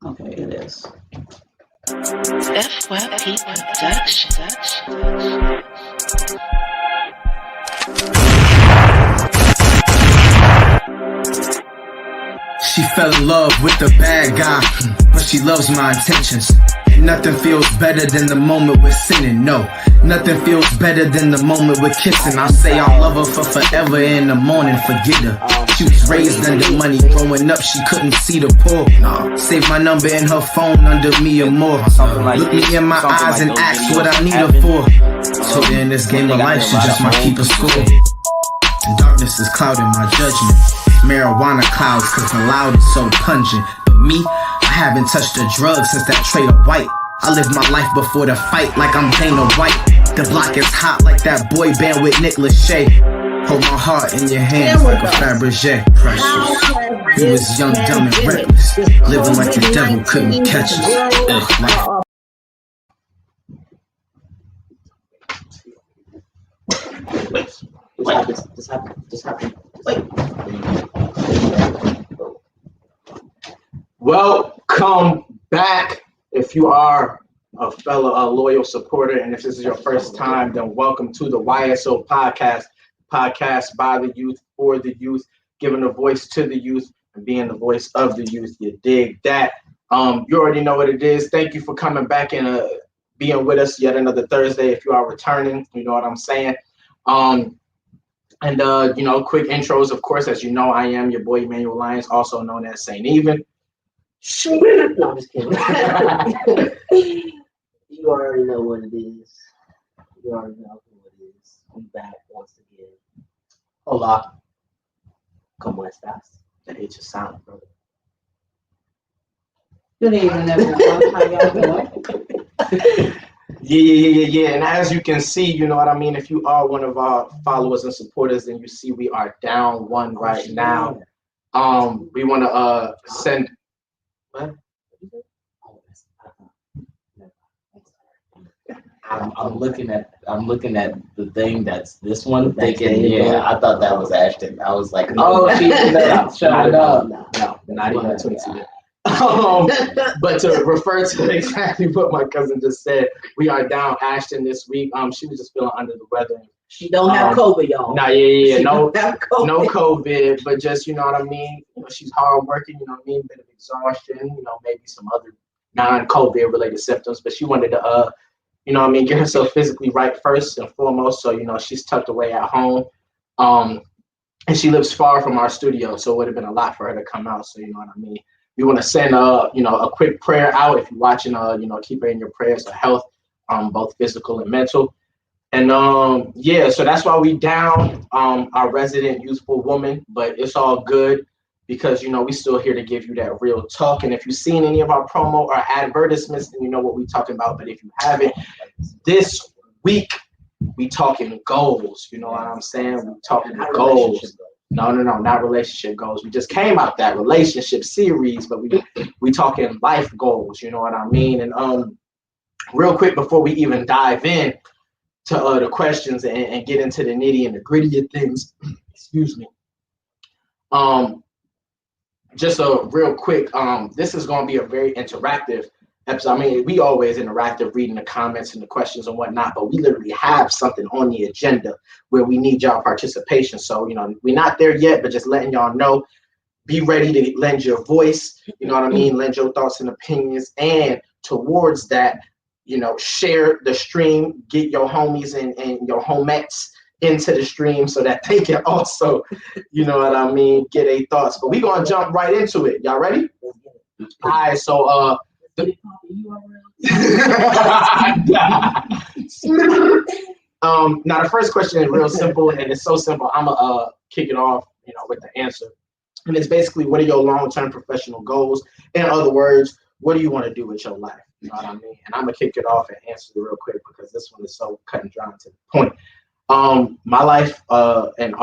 Okay, it is. FYP Production. She fell in love with the bad guy, but she loves my intentions. And nothing feels better than the moment we're sinning, no. Nothing feels better than the moment we're kissing. I'll say I'll love her for forever, in the morning forget her. She was raised under money, growing up she couldn't see the poor. Save my number in her phone under me or more. Look me in my eyes and ask what I need her for. So in this game of life, she just might keep a score. And darkness is clouding my judgment. Marijuana clouds cause the loud is so pungent. But me, I haven't touched a drug since that tray of white. I live my life before the fight like I'm Dana White. The block is hot like that boy band with Nick Lachey. Hold my heart in your hands like a Fabergé. Precious. We was young, dumb, and reckless. Living like the devil couldn't catch us. This happened. Wait. Welcome back. If you are a fellow loyal supporter, and if this is your first time, then welcome to the YSO podcast by the youth, for the youth, giving a voice to the youth and being the voice of the youth. You dig that? You already know what it is. Thank you for coming back and being with us yet another Thursday. If you are returning, you know what I'm saying. Quick intros, of course, as you know, I am your boy Emmanuel Lyons, also known as Saint Even. No, I'm just kidding. You already know what it is. You already know who it is. We back once again. Hola. ¿Cómo estás? That hit your sound, brother. Good evening, everyone. How y'all doing? Yeah. And as you can see, you know what I mean? If you are one of our followers and supporters, then you see we are down one right now. We want to send... What? I'm looking at the thing that's this one thinking, yeah, I thought that was Ashton. I was like, oh, she's showing up. No, not even 20. But to refer to exactly what my cousin just said, we are down Ashton this week. She was just feeling under the weather. She don't have COVID, y'all. Nah, yeah. No COVID, but just, you know what I mean? You know, she's hardworking, you know what I mean? Bit of exhaustion, you know, maybe some other non-COVID related symptoms, but she wanted to, you know what I mean, get herself physically right first and foremost. So, you know, she's tucked away at home. And she lives far from our studio, so it would have been a lot for her to come out. So, you know what I mean? We want to send a quick prayer out. If you're watching, keep her in your prayers for health, both physical and mental. And so that's why we down our resident youthful woman, but it's all good because, you know, we still here to give you that real talk. And if you've seen any of our promo or advertisements, then you know what we're talking about. But if you haven't, this week we talking goals. You know what I'm saying? We talking goals. No, not relationship goals. We just came out that relationship series, but we talking life goals. You know what I mean? And real quick before we even dive in to the questions and get into the nitty and the gritty of things, excuse me. Just a real quick, this is going to be a very interactive episode. I mean, we always interactive, reading the comments and the questions and whatnot, but we literally have something on the agenda where we need y'all participation. So, you know, we're not there yet, but just letting y'all know, be ready to lend your voice, you know what I mean? Lend your thoughts and opinions. And towards that, you know, share the stream, get your homies and your homettes into the stream so that they can also, you know what I mean, get a thoughts. But we're going to jump right into it. Y'all ready? All right, so now the first question is real simple, and it's so simple. I'm gonna kick it off, you know, with the answer. And it's basically, what are your long-term professional goals? In other words, what do you want to do with your life? You know what I mean? And I'm gonna kick it off and answer it real quick because this one is so cut and dry to the point. My life and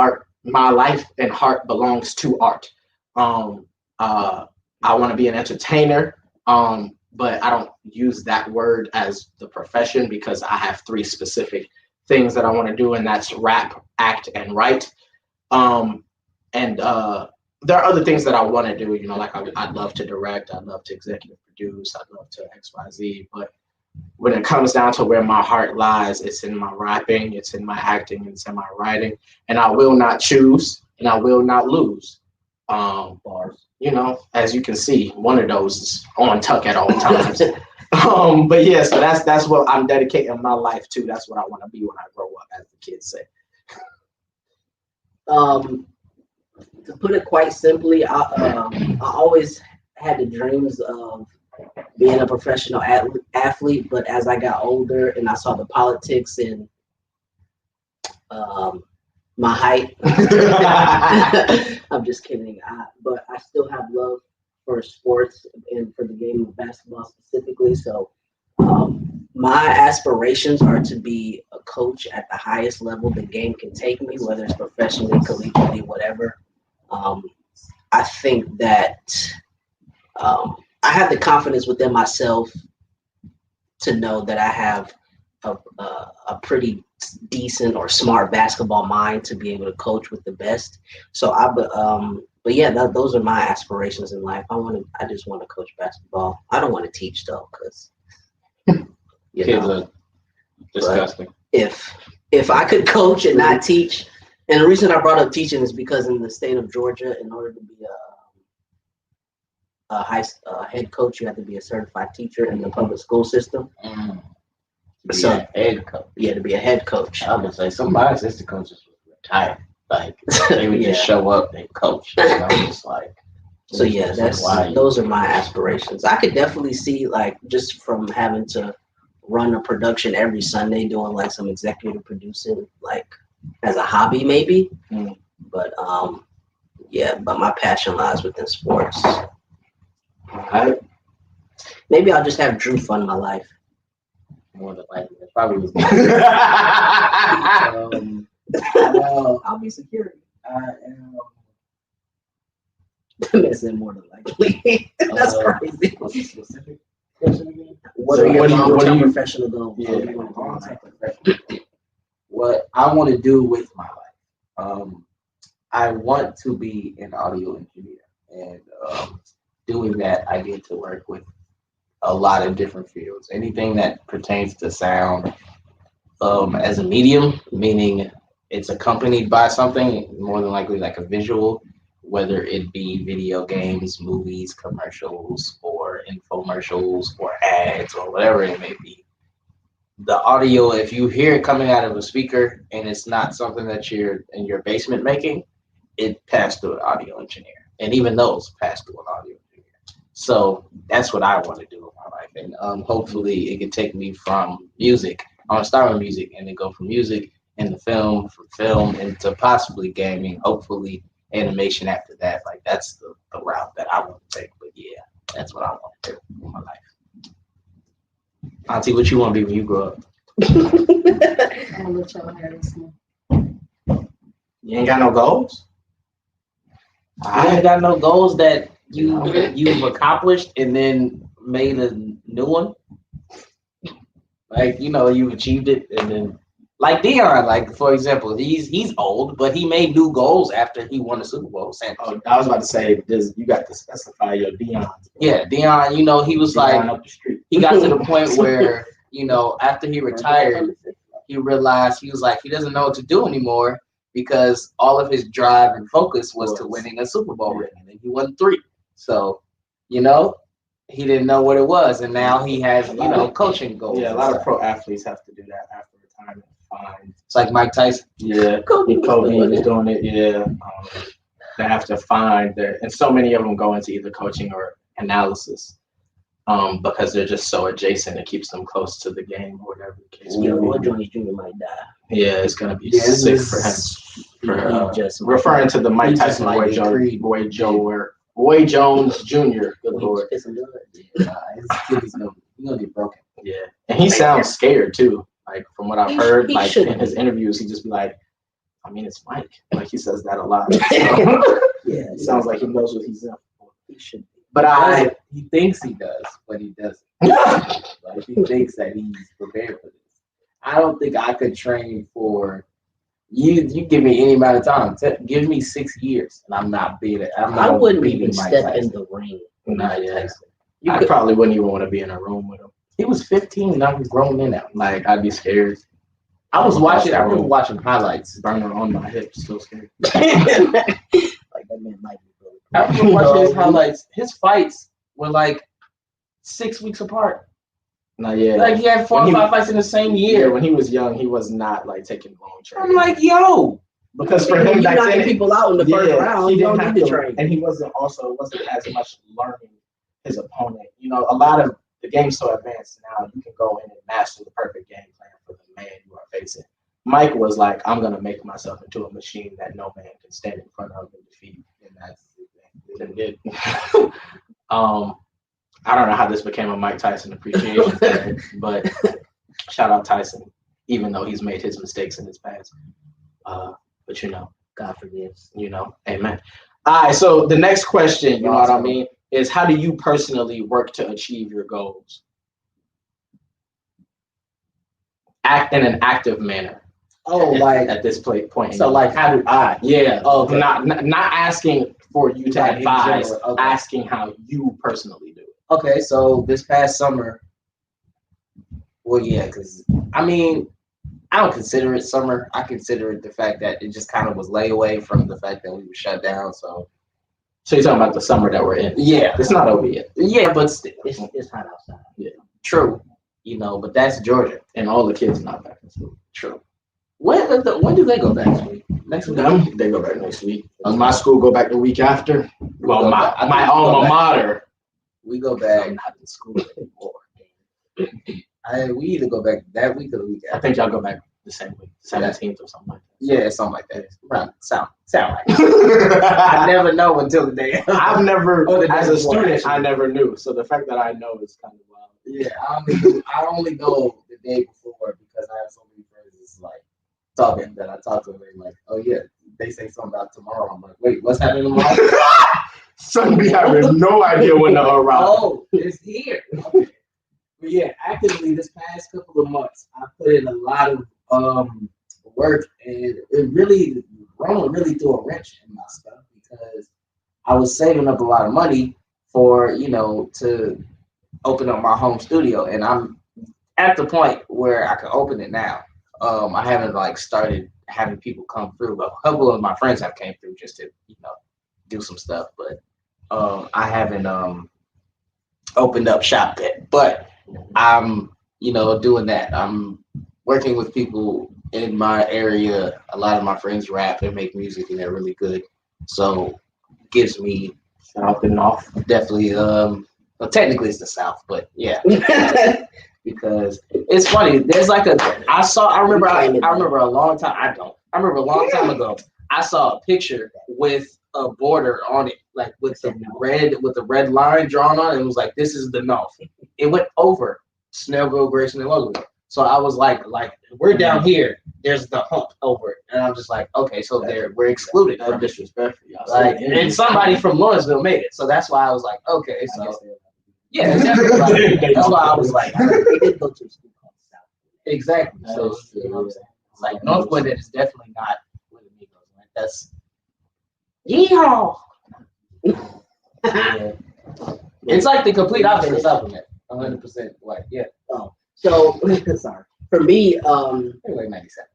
heart belongs to art. I want to be an entertainer, but I don't use that word as the profession because I have 3 specific things that I want to do, and that's rap, act, and write. there are other things that I want to do. You know, like I'd love to direct, I'd love to executive produce, I'd love to XYZ. But when it comes down to where my heart lies, it's in my rapping, it's in my acting, it's in my writing, and I will not choose and I will not lose. Bars. You know, as you can see, one of those is on tuck at all times. But yeah, so that's what I'm dedicating my life to. That's what I want to be when I grow up, as the kids say. To put it quite simply, I always had the dreams of being a professional athlete, but as I got older and I saw the politics and my height, I'm just kidding. But I still have love for sports and for the game of basketball specifically. So my aspirations are to be a coach at the highest level the game can take me, whether it's professionally, collegiately, whatever. I think that I have the confidence within myself to know that I have a pretty decent or smart basketball mind to be able to coach with the best. So but yeah, those are my aspirations in life. I just want to coach basketball. I don't want to teach though, because Kids are disgusting. If I could coach and not teach, and the reason I brought up teaching is because in the state of Georgia, in order to be a head coach, you have to be a certified teacher in the public school system. So Head coach. Yeah, to be a head coach. I would say some of my assistant coaches were retired. Like they would just show up and coach. And I'm just like. So yeah, those are my aspirations. I could definitely see, like, just from having to run a production every Sunday, doing like some executive producing, like as a hobby maybe. But yeah, but my passion lies within sports. Maybe I'll just have Drew fund my life. More than likely, it probably was. I'll be security. I said more than likely. That's crazy. What's the specific question again? What are your long-term professional goals? What I want to do with my life. I want to be an audio engineer, and doing that, I get to work with a lot of different fields. Anything that pertains to sound as a medium, meaning it's accompanied by something, more than likely like a visual, whether it be video games, movies, commercials, or infomercials, or ads, or whatever it may be. The audio, if you hear it coming out of a speaker and it's not something that you're in your basement making, it passed through an audio engineer. And even those pass through an audio engineer. So that's what I want to do with my life. And hopefully it can take me from music. I want to start with music and then go from music into film, from film into possibly gaming, hopefully animation after that. Like that's the route that I want to take. But yeah, that's what I want to do with my life. Auntie, what you want to be when you grow up? You ain't got no goals? I ain't got no goals that you've accomplished and then made a new one. Like, you've achieved it and then like Deion, like for example, he's old, but he made new goals after he won the Super Bowl. Oh, I was about to say this. You got to specify your Deion. Yeah, Deion. He was Deion like up the street. He got to the point where after he retired, he realized he was like he doesn't know what to do anymore because all of his drive and focus was to winning a Super Bowl ring, and then he won 3. So, he didn't know what it was, and now he has coaching goals. Yeah, a lot of pro athletes have to do that after retirement. Fine. It's like Mike Tyson. Yeah, Kobe was doing it. Yeah, they have to find and so many of them go into either coaching or analysis, because they're just so adjacent. It keeps them close to the game or whatever the case may be. Roy Jones Jr. might die. Yeah, it's gonna be sick for him. For referring to the Mike Tyson Roy Jones Jr. Good Lord. His kidney's gonna get broken. Yeah, and he sounds scared too. Like from what I've heard, like in his interviews, he just be like, I mean, it's Mike. Like he says that a lot. So, yeah, it sounds like he knows what he's doing. He should. But he thinks he does, but he doesn't. Like he thinks that he's prepared for this. I don't think I could train for You give me any amount of time. Give me 6 years, and I'm not I wouldn't beating even Mike step Tyson. in the ring. Not yet. Tyson. I probably wouldn't even want to be in a room with him. He was 15, and I was grown men now. Like, I'd be scared. I remember room. watching highlights. Burner on my hips, still scared. Like that man might be really I remember watching his highlights. His fights were like 6 weeks apart. Not yet. Like he had 4 or 5 fights in the same Yeah, year. when he was young, he was not like taking long training. I'm like, yo. because for you him back knocking then, people out in the first round. he You didn't don't have need to to train. and he wasn't as much learning his opponent. You know, a lot of the game's so advanced now, you can go in and master the perfect game plan for the man you are facing. Mike was like, I'm gonna make myself into a machine that no man can stand in front of and defeat, and that's it. I don't know how this became a Mike Tyson appreciation thing, but shout out Tyson, even though he's made his mistakes in his past. But you know, God forgives. you know, amen. All right, so the next question, you know what I mean, is how do you personally work to achieve your goals? Act in an active manner. Oh, like at this point. so, like how do I? Yeah. Oh, okay. Not asking for you to Like in advise, general, okay. asking how you personally do it. Okay, so this past summer, well, yeah, because I mean, I don't consider it summer. I consider it the fact that it just kind of was layaway from the fact that we were shut down. So you're talking about the summer that we're in. yeah, It's not over yet. yeah, but still, It's hot outside. true. You know, but that's Georgia. And all the kids are not back in school. True. When do they go back next week? Next week. Them, they go back next week. My school go back the week after. Well, go my back. I think we go alma back. mater. We go back. I'm not in school anymore. We either go back that week or the week I after. think y'all go back the same week, 17th or something like Yeah, something like that. Right. Sound like. I that. never know until the day. I've never, Oh, the as day a before, student, actually. I never knew. So the fact that I know is kind of wild. Yeah, I only know the day before because I have so many friends like talking that I talk to them and like, oh yeah, they say something about tomorrow. I'm like, wait, what's happening tomorrow? Son be having no idea when to arrive. Oh, it's here. Okay. But yeah, actively this past couple of months, I put in a lot of work, and Rona really threw a wrench in my stuff because I was saving up a lot of money for, to open up my home studio, and I'm at the point where I can open it now. I haven't started having people come through. A couple of my friends have came through just to, do some stuff, but I haven't opened up shop yet. But I'm, doing that. I'm working with people in my area. A lot of my friends rap and make music, and they're really good. So gives me South and North. definitely well, technically it's the South, but yeah. Because it's funny. There's I remember a long time ago, I saw a picture with a border on it, like with the red line drawn on it. It was like, this is the North. It went over Snellville, Grayson, and Ludwig. So I was like we're down here. There's the hump over it, and I'm just like, okay, so we're excluded. No disrespect for y'all. And somebody from Lawrenceville made it, so that's why I was like, okay, so yeah, exactly. That's why I was like, They did go to a school called South. exactly. So you know what I'm saying? Like Northwood is definitely not where the Negroes went. That's yeehaw. Yeah. It's like the complete opposite of supplement. 100% white. Yeah. So sorry. For me, Anyway, 97.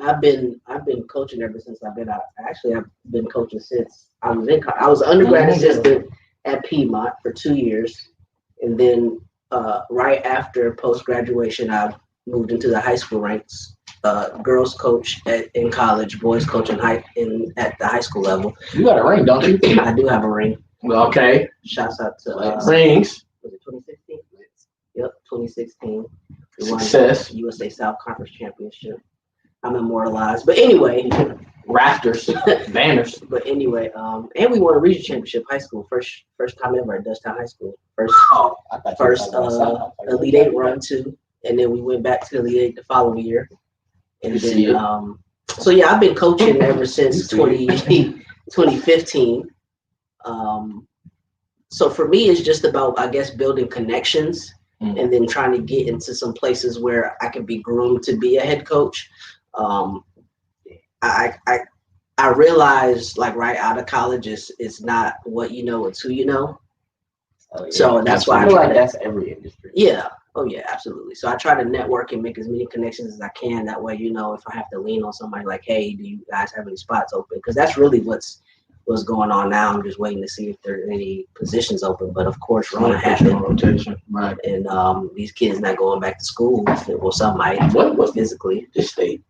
I've been coaching ever since I've been out. Actually, I've been coaching since I was an undergrad assistant at Piedmont for 2 years, and then right after post graduation, I moved into the high school ranks. Girls coach in college, boys coach at the high school level. You got a ring, don't you? I do have a ring. Well, okay. Shouts out to Rings. was it 2016? Yep, 2016. We won Success. the USA South Conference Championship. I'm immortalized. But anyway, Rafters. Banners. and we won a region championship high school. First time ever at Dutchtown High School. First Elite Eight run too. And then we went back to Elite Eight the following year. And then so yeah, I've been coaching ever since 2015. So for me, it's just about, I guess, building connections and then trying to get into some places where I can be groomed to be a head coach. I realized like right out of college it's not what you know, it's who you know. Oh, yeah. So that's why I feel like that's every industry. Yeah. Oh yeah, absolutely. So I try to network and make as many connections as I can. That way, you know, if I have to lean on somebody like, hey, do you guys have any spots open? Because that's really what's going on now. I'm just waiting to see if there are any positions open. But of course, Rona happened, rotation, right? and these kids not going back to school. Well, some might. What physically? The state.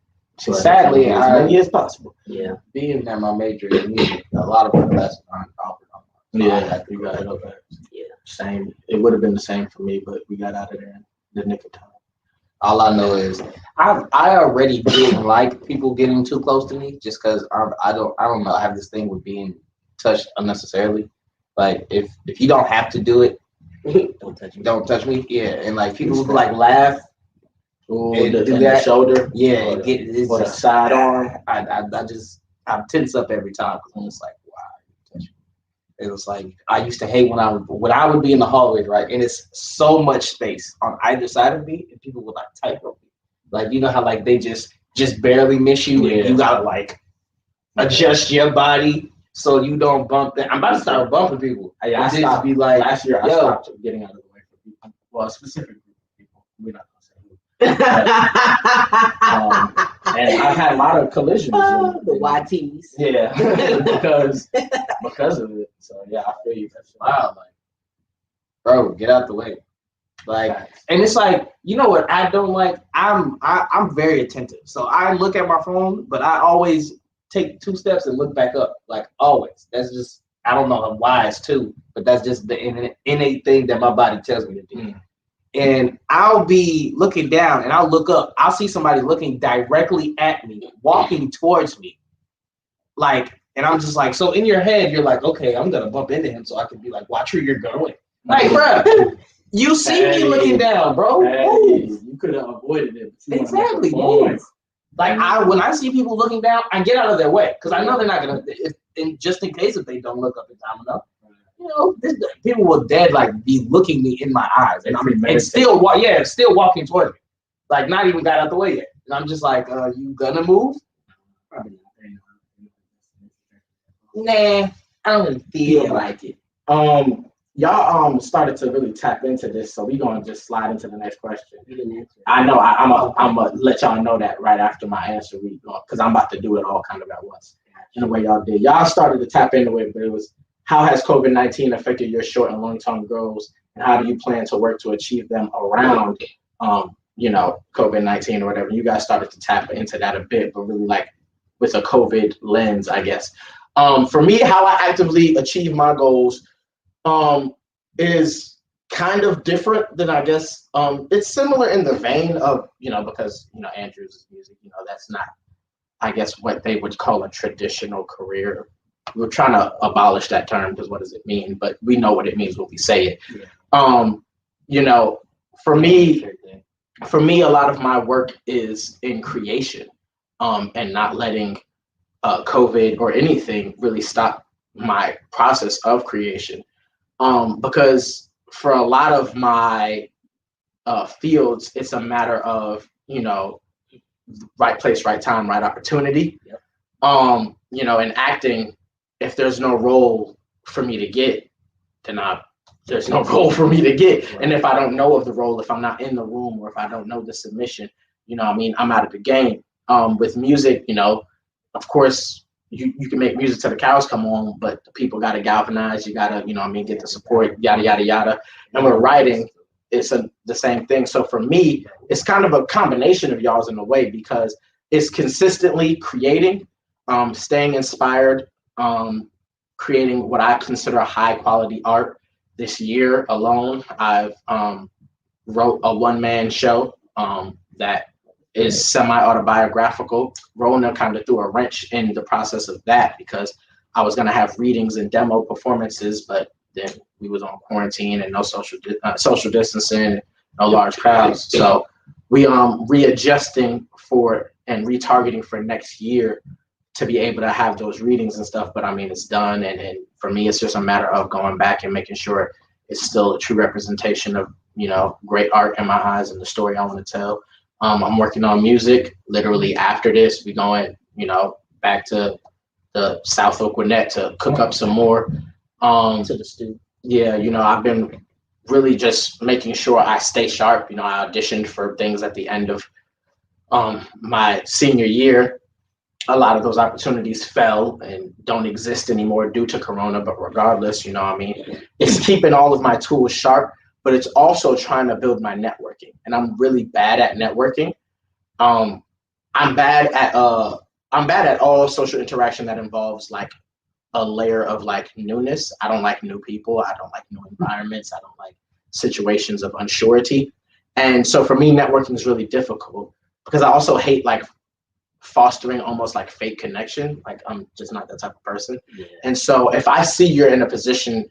But, Sadly, as many as possible. Yeah. Being that my major is music, a lot of my classes aren't offered online. Yeah, you got it. Okay. Yeah. Same. It would have been the same for me, but we got out of there in the nick of time. All I know is I already didn't like people getting too close to me just because I don't know. I have this thing with being touched unnecessarily. Like if you don't have to do it, don't touch me. Yeah, and like people who like laugh. Ooh, And do do the that. shoulder. Yeah, or it's the just sidearm. I tense up every time because I'm just like, wow, you touch me. It was like I used to hate when I would be in the hallways, right? And it's so much space on either side of me, and people would like type over me. Like you know how like they just barely miss you, and you gotta like adjust your body so you don't bump them. I'm about to start bumping people. I stopped. Be like, last year, I yo. stopped getting out of the way for people. Well, a specific group of people. We're not gonna say who. And I've had a lot of collisions. The YTs. Yeah, because of it. So yeah, I feel you. Wow, like, bro, get out the way. Like, and it's like, you know what I don't like? I'm very attentive. So I look at my phone, but I always take 2 steps and look back up. Like always. That's just, I don't know why it's 2, but that's just the innate thing that my body tells me to do. Mm. And I'll be looking down and I'll look up. I'll see somebody looking directly at me, walking towards me. Like, and I'm just like, so in your head, you're like, okay, I'm gonna bump into him so I can be like, watch where you're going. Like, bro, you see me looking down, bro. You could have avoided it. Exactly. Like when I see people looking down, I get out of their way because I know they're not gonna. And just in case if they don't look up in time enough, you know, people will be looking me in my eyes, and still walking towards me, like not even got out the way yet. And I'm just like, you gonna move? Nah, I don't really feel like it. Y'all started to really tap into this, so we're gonna just slide into the next question. You didn't answer. I know I'm gonna let y'all know that right after my answer, because I'm about to do it all kind of at once. In the way y'all did, y'all started to tap into it, but it was, how has COVID-19 affected your short and long-term goals, and how do you plan to work to achieve them around, COVID-19 or whatever? You guys started to tap into that a bit, but really like with a COVID lens, I guess. For me, how I actively achieve my goals is kind of different than, I guess, it's similar in the vein of, because, Andrew's music, that's not, I guess, what they would call a traditional career. We're trying to abolish that term because what does it mean? But we know what it means when we say it. Yeah. For me, a lot of my work is in creation, and not letting COVID or anything really stop my process of creation. Because for a lot of my fields, it's a matter of, right place, right time, right opportunity. Yep. In acting, if there's no role for me to get, then there's no role for me to get. Right. And if I don't know of the role, if I'm not in the room, or if I don't know the submission, I'm out of the game. With music, of course, you can make music till the cows come on, but the people got to galvanize. You got to, get the support, yada, yada, yada. And with writing, it's the same thing. So for me, it's kind of a combination of y'all's in a way, because it's consistently creating, staying inspired, creating what I consider a high quality art. This year alone, I've wrote a one-man show that is semi-autobiographical. Rona kind of threw a wrench in the process of that, because I was going to have readings and demo performances, but then we was on quarantine and no social distancing, no large crowds. So we readjusting for and retargeting for next year to be able to have those readings and stuff. But it's done. And for me, it's just a matter of going back and making sure it's still a true representation of, great art in my eyes and the story I want to tell. I'm working on music. Literally after this, we going, back to the South Oak Gwinnett to cook up some more. To the stew. Yeah, I've been really just making sure I stay sharp. I auditioned for things at the end of my senior year. A lot of those opportunities fell and don't exist anymore due to Corona, but regardless, it's keeping all of my tools sharp, but it's also trying to build my networking. And I'm really bad at networking. I'm bad at all social interaction that involves like a layer of like newness. I don't like new people. I don't like new environments. I don't like situations of unsurety. And so for me, networking is really difficult because I also hate like fostering almost like fake connection. Like I'm just not that type of person. Yeah. And so if I see you're in a position,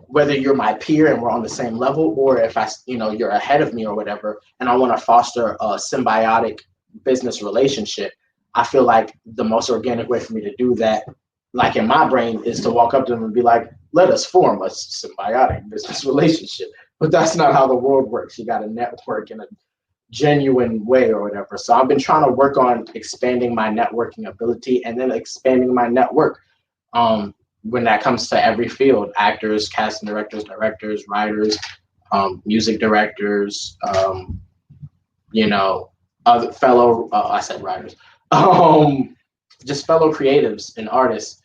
whether you're my peer and we're on the same level, or if you're ahead of me or whatever, and I want to foster a symbiotic business relationship, I feel like the most organic way for me to do that, like in my brain, is to walk up to them and be like, let us form a symbiotic business relationship. But that's not how the world works. You got to network in a genuine way or whatever. So I've been trying to work on expanding my networking ability and then expanding my network when that comes to every field: actors, casting directors, writers, music directors, other fellow, I said writers, just fellow creatives and artists.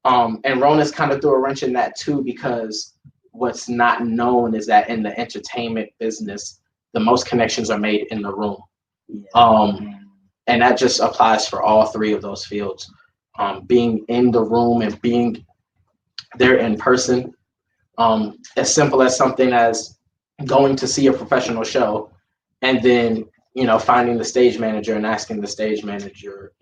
And Rona's kind of threw a wrench in that too, because what's not known is that in the entertainment business, the most connections are made in the room. And that just applies for all three of those fields. Being in the room and being there in person, as simple as something as going to see a professional show and then, finding the stage manager and asking the stage manager,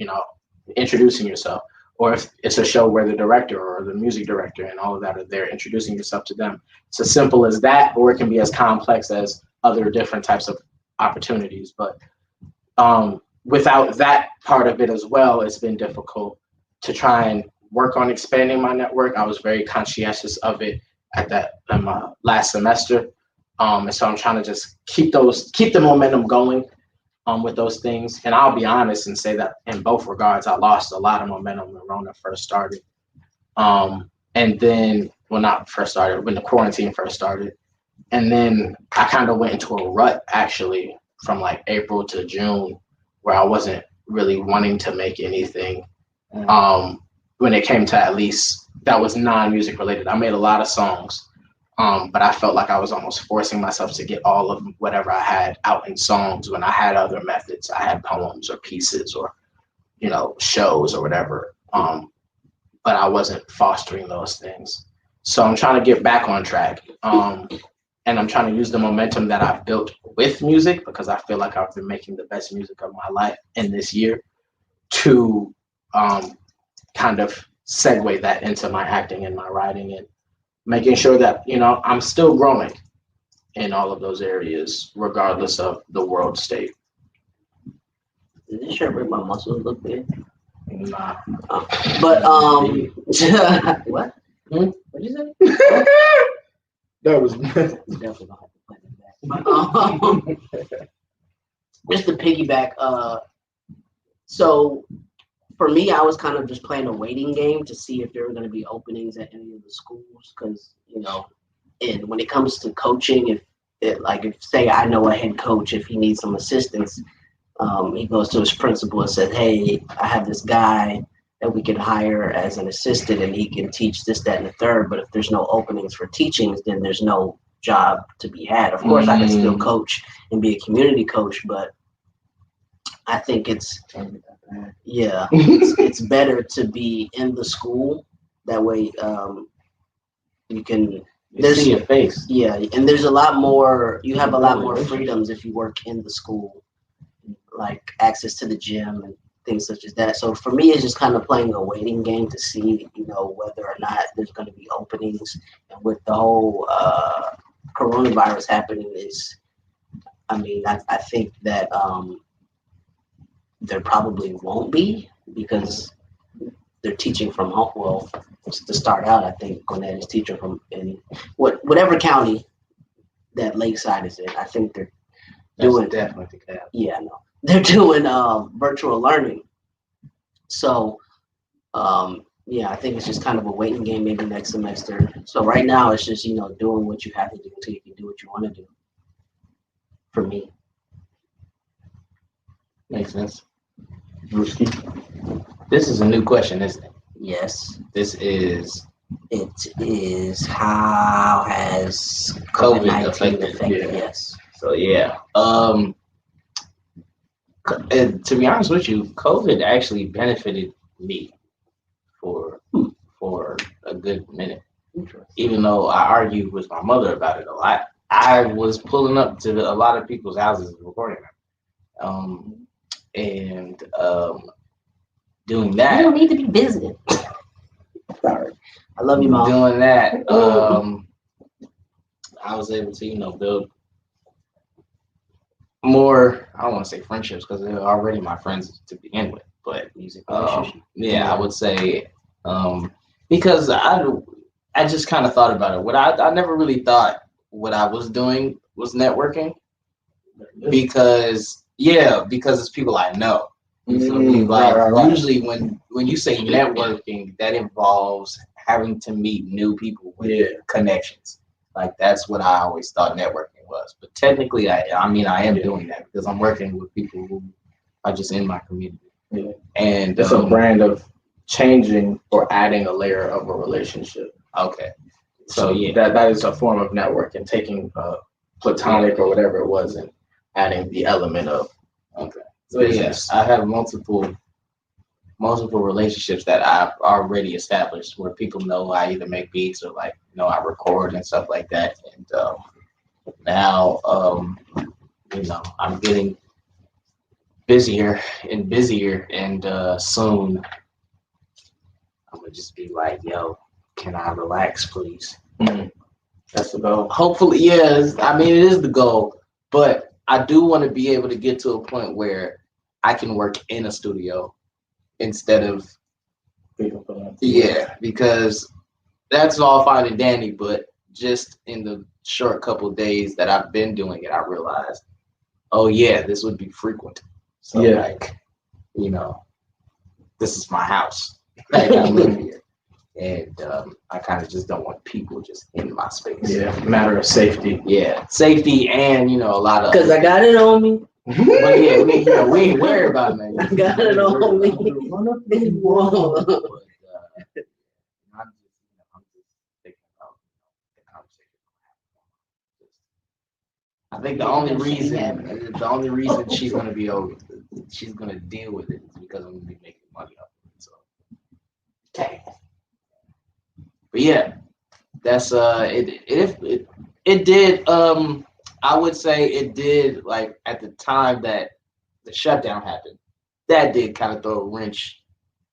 introducing yourself. Or if it's a show where the director or the music director and all of that are there, introducing yourself to them. It's as simple as that, or it can be as complex as other different types of opportunities. But without that part of it as well, it's been difficult to try and work on expanding my network. I was very conscientious of it in my last semester. And so I'm trying to just keep the momentum going with those things. And I'll be honest and say that in both regards, I lost a lot of momentum when Rona first started. And then, well, not first started, when the quarantine first started. And then I kind of went into a rut actually from like April to June, where I wasn't really wanting to make anything. When it came to at least that was non-music related. I made a lot of songs, but I felt like I was almost forcing myself to get all of whatever I had out in songs when I had other methods. I had poems or pieces or, shows or whatever. But I wasn't fostering those things. So I'm trying to get back on track. And I'm trying to use the momentum that I've built with music, because I feel like I've been making the best music of my life in this year, to kind of segue that into my acting and my writing, and making sure that, I'm still growing in all of those areas, regardless of the world state. Did this shirt make my muscles look big? Nah. But what? What'd you say? That was Definitely gonna have to play that back. Just to piggyback, so for me, I was kind of just playing a waiting game to see if there were going to be openings at any of the schools, because and when it comes to coaching, if say I know a head coach, if he needs some assistance, he goes to his principal and says, "Hey, I have this guy that we can hire as an assistant, and he can teach this, that, and the third. But if there's no openings for teachings, then there's no job to be had." Of course, I can still coach and be a community coach, but I think it's better to be in the school. That way, you can see your face. Yeah, and there's a lot more. You have a lot more freedoms if you work in the school, like access to the gym and things such as that. So for me, it's just kind of playing a waiting game to see, whether or not there's going to be openings. And with the whole coronavirus happening, I think that there probably won't be, because they're teaching from home. Well, to start out, I think Gwinnett is teaching from whatever county that Lakeside is in. I think they're doing definitely that. Yeah, no. They're doing virtual learning. So, yeah, I think it's just kind of a waiting game maybe next semester. So right now it's just, doing what you have to do until you can do what you want to do. For me. Makes sense. Ruski. This is a new question, isn't it? Yes. It is how has COVID COVID-19 affected. affected? Yes. So yeah. And to be honest with you, COVID actually benefited me for a good minute. Even though I argued with my mother about it a lot, I was pulling up to a lot of people's houses and recording them. Doing that. You don't need to be visited. Sorry. I love you, Mom. Doing that, I was able to, build more, I don't want to say friendships because they're already my friends to begin with, but Music yeah, I would say because I just kind of thought about it. I never really thought what I was doing was networking because it's people I know. You feel me? Like usually when you say networking, that involves having to meet new people with connections. Like that's what I always thought networking was. But technically, I am doing that because I'm working with people who are just in my community. Yeah. And it's a brand of changing or adding a layer of a relationship. Okay. So yeah, that is a form of networking, taking platonic or whatever it was and adding the element of So yes, I have multiple relationships that I've already established where people know I either make beats or I record and stuff like that. And now I'm getting busier and busier, and soon I'm gonna just be like, yo, can I relax, please? That's the goal. Hopefully, yes. I mean, it is the goal, but I do want to be able to get to a point where I can work in a studio instead of because that's all fine and dandy, but just in the short couple of days that I've been doing it, I realized, oh yeah, this would be frequent. So this is my house. I live here. And I kind of just don't want people just in my space. Yeah, matter of safety. Yeah, safety and a lot of. Because I got it on me. But yeah, we ain't worried about it, man. I got it on me. But, I'm just thinking about the conversation. I think the only reason she's gonna deal with it is because I'm gonna be making money off of it. So. Okay. But yeah, that's it did I would say it did, like at the time that the shutdown happened, that did kind of throw a wrench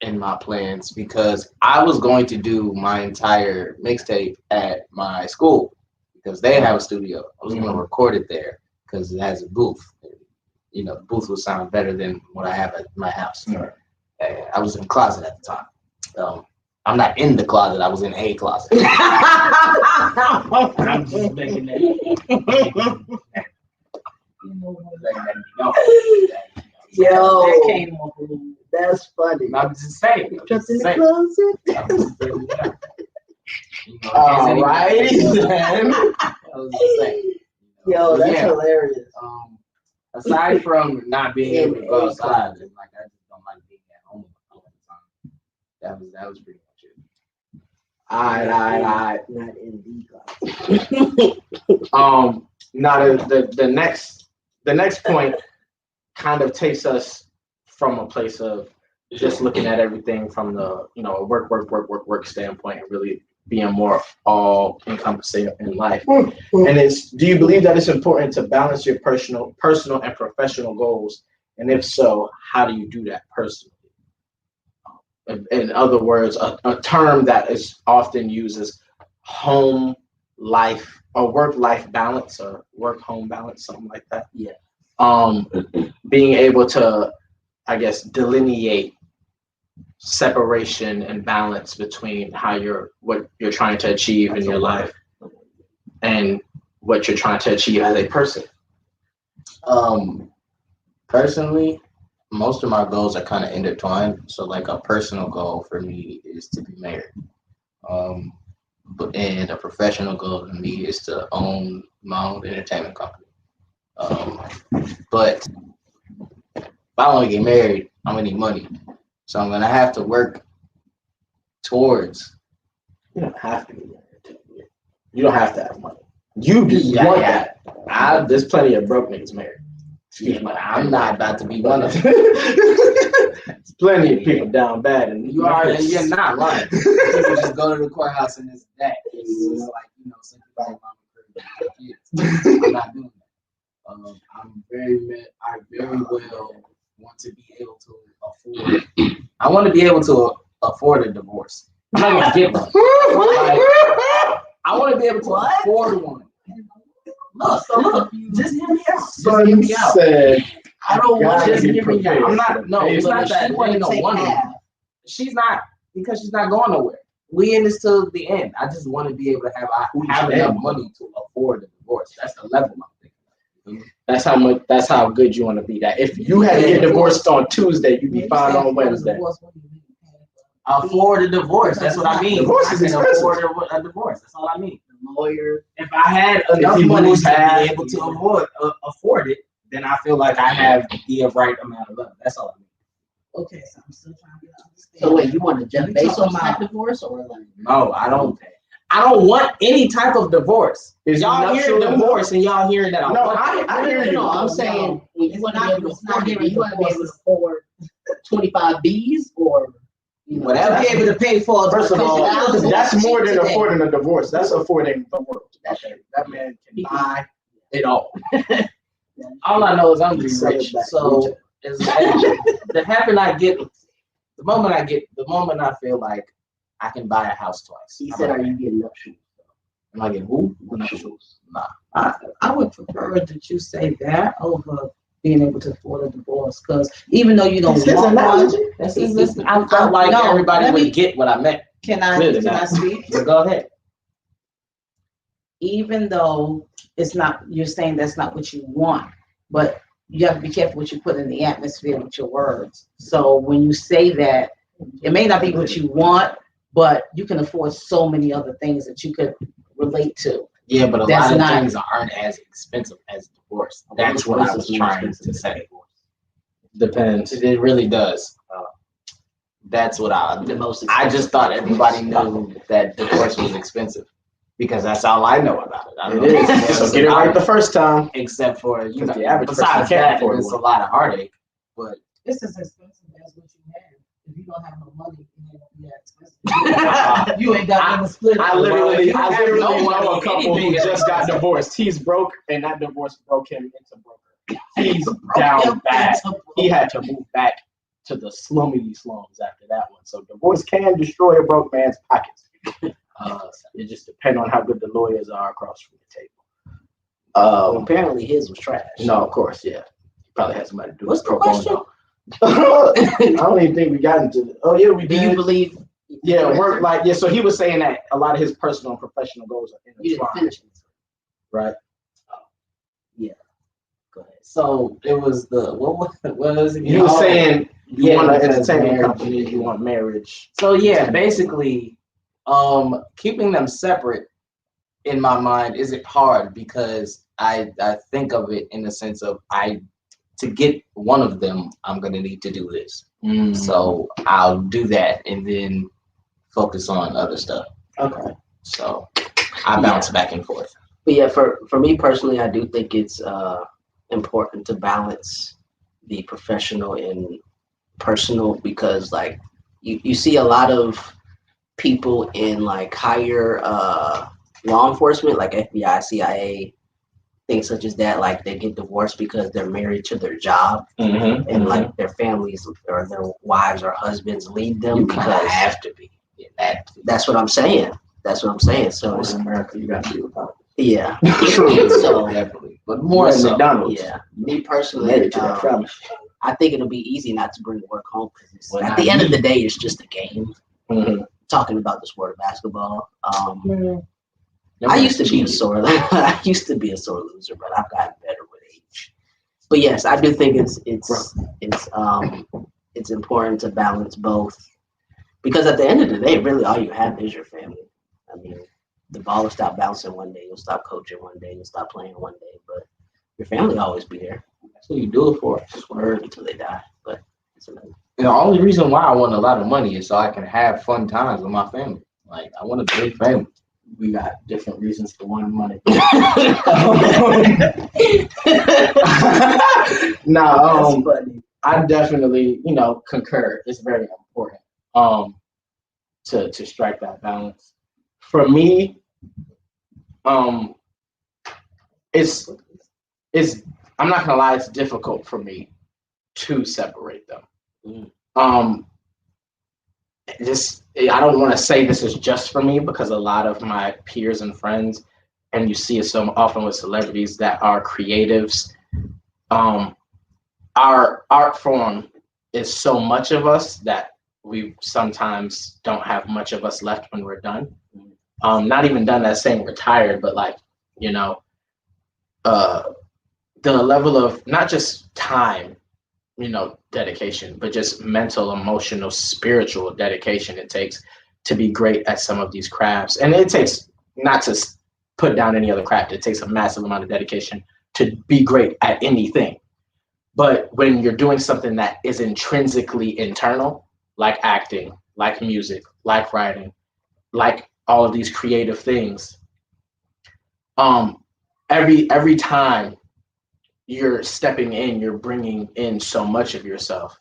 in my plans because I was going to do my entire mixtape at my school because they have a studio. I was going to record it there because it has a booth. The booth would sound better than what I have at my house. Right. I was in the closet at the time. I'm not in the closet. I was in a closet. I'm just making that. Yo, that's funny. I'm just saying. Just in the closet. All right. Yo, that's hilarious. Aside from not being able to go outside, I just don't like being at home all the time. That was pretty much it. Not in the closet. Now the next point kind of takes us from a place of just looking at everything from the work standpoint and really being more all encompassing in life. And do you believe that it's important to balance your personal and professional goals? And if so, how do you do that personally? In other words, a term that is often used is home life or work-life balance or work-home balance, something like that. Yeah. Being able to, I guess, delineate separation and balance between what you're trying to achieve in your life and what you're trying to achieve as a person. Personally, most of my goals are kind of intertwined. So like a personal goal for me is to be married. And a professional goal to me is to own my own entertainment company. But if I want to get married, I'm gonna need money. So I'm gonna have to work towards. You don't have to be married. You don't have to have money. You just want that. There's plenty of broke niggas married. Yeah, but I'm not about to be one of them. There's plenty of people down bad, and You are, and you're not lying. People just go to the courthouse and it's that. It's like, send your mama kids. I'm not doing that. I very well want to be able to afford. I want to be able to afford a divorce. I'm not gonna get one. Like, I want to be able to afford one. Look, just hear me out. Son said, I don't want gotta to be hear me prepared. out. I'm not. No, it's not that. She wanted Ain't to no take one. half. She's not, because she's not going nowhere. We in this till the end. I just want to be able to have enough money to afford a divorce. That's the level I'm thinking. That's how good you want to be. That if you had to get divorced on Tuesday, you'd be fine on Wednesday. Afford a divorce. That's what I mean. Divorce I is can expensive. afford a divorce. That's all I mean. Lawyer. If I had enough you money lose to half, be able to afford it, then I feel like I have the right amount of love. That's all I mean. Okay, so I'm still trying to understand. So wait, you want to just You based on talking my about- divorce or like? No, I don't want any type of divorce. Is Y'all it hear nuptial? divorce and y'all hearing that I No, want I hear you. No, I'm saying when you It's want to not- be able to it's not afford it, giving you want to be able to divorces. afford 25 Bs or whatever. To be able to pay for. First of all, $50,000 that's more than today. affording a divorce. That's affording the world. Okay, that man can buy it all. All I know is I'm gonna be Sell it rich. back. So the moment I feel like I can buy a house twice. He said, "Are you getting nuptials?" Am I getting who? Nuptials. Nah. I would prefer that you say that over being able to afford a divorce, because even though you don't That's his want one, analogy. I felt like no, everybody let would me- get what I meant. can I Clearly not. speak? So go ahead. Even though it's not, you're saying that's not what you want, but you have to be careful what you put in the atmosphere with your words. So when you say that, it may not be what you want, but you can afford so many other things that you could relate to. Yeah, but a That's lot of not- things aren't as expensive as divorce. That's what I was trying to say. Depends. It really does. That's what The most I just thought everybody knew that divorce was expensive, because that's all I know about it. I don't It know is. anything So else get it about right the first time. except for, you know, Because the average person besides can't that, afford it's a one. lot of heartache. But It's as expensive as what you have. If you don't have no money, it ain't gonna be that expensive. You ain't got nothing to split. I literally I have no know money, a couple anything who is just got expensive. divorced. He's broke, and that divorce broke him into broker. He's down bad. He had to move back to the slummy slums after that one. So divorce can destroy a broke man's pockets. It just depends on how good the lawyers are across from the table. apparently his was trash. No, of course, yeah. He probably has somebody to do What's it the pro question? bono. I don't even think we got into it. Oh yeah, we Do you did. believe? Yeah, work like yeah. So he was saying that a lot of his personal and professional goals are You didn't intertwined, finish it. right? Go ahead. so it was what was it? He was saying you yeah, want an because entertainment marriage company, you want marriage. So yeah, basically, keeping them separate in my mind isn't hard, because I think of it in the sense of to get one of them, I'm gonna need to do this. So I'll do that and then focus on other stuff. Okay. So I bounce back and forth. But yeah, for me personally, I do think it's important to balance the professional and personal, because like you see a lot of people in like higher law enforcement, like FBI, CIA, things such as that, like they get divorced because they're married to their job, and like their families or their wives or husbands leave them You kind of because have to be in that. that's what I'm saying. That's what I'm saying. So it's, in America, you got to be without. yeah. True, So definitely, but more so. McDonald's. yeah, me personally, Married to that family. I think it'll be easy not to bring work home, because Well, at not the end of me. the day, it's just a game. Mhm. Talking about the sport of basketball. Them I used to boys be a cheated. sore. I used to be a sore loser, but I've gotten better with age. But yes, I do think it's important to balance both, because at the end of the day, really all you have is your family. I mean, the ball will stop bouncing one day, you'll stop coaching one day, you'll stop playing one day, but your family will always be there. That's what you do it for. Just word until they die. But it's amazing. And the only reason why I want a lot of money is so I can have fun times with my family. Like, I want a big family. We got different reasons for wanting money. No, funny. I definitely, concur. It's very important to strike that balance. For me, it's I'm not gonna lie, it's difficult for me to separate them. I don't want to say this is just for me, because a lot of my peers and friends, and you see it so often with celebrities that are creatives, our art form is so much of us that we sometimes don't have much of us left when we're done. Not even done as saying retired, but like, the level of not just time, dedication, but just mental, emotional, spiritual dedication it takes to be great at some of these crafts. And it takes, not to put down any other craft, it takes a massive amount of dedication to be great at anything. But when you're doing something that is intrinsically internal, like acting, like music, like writing, like all of these creative things, every time you're stepping in, you're bringing in so much of yourself.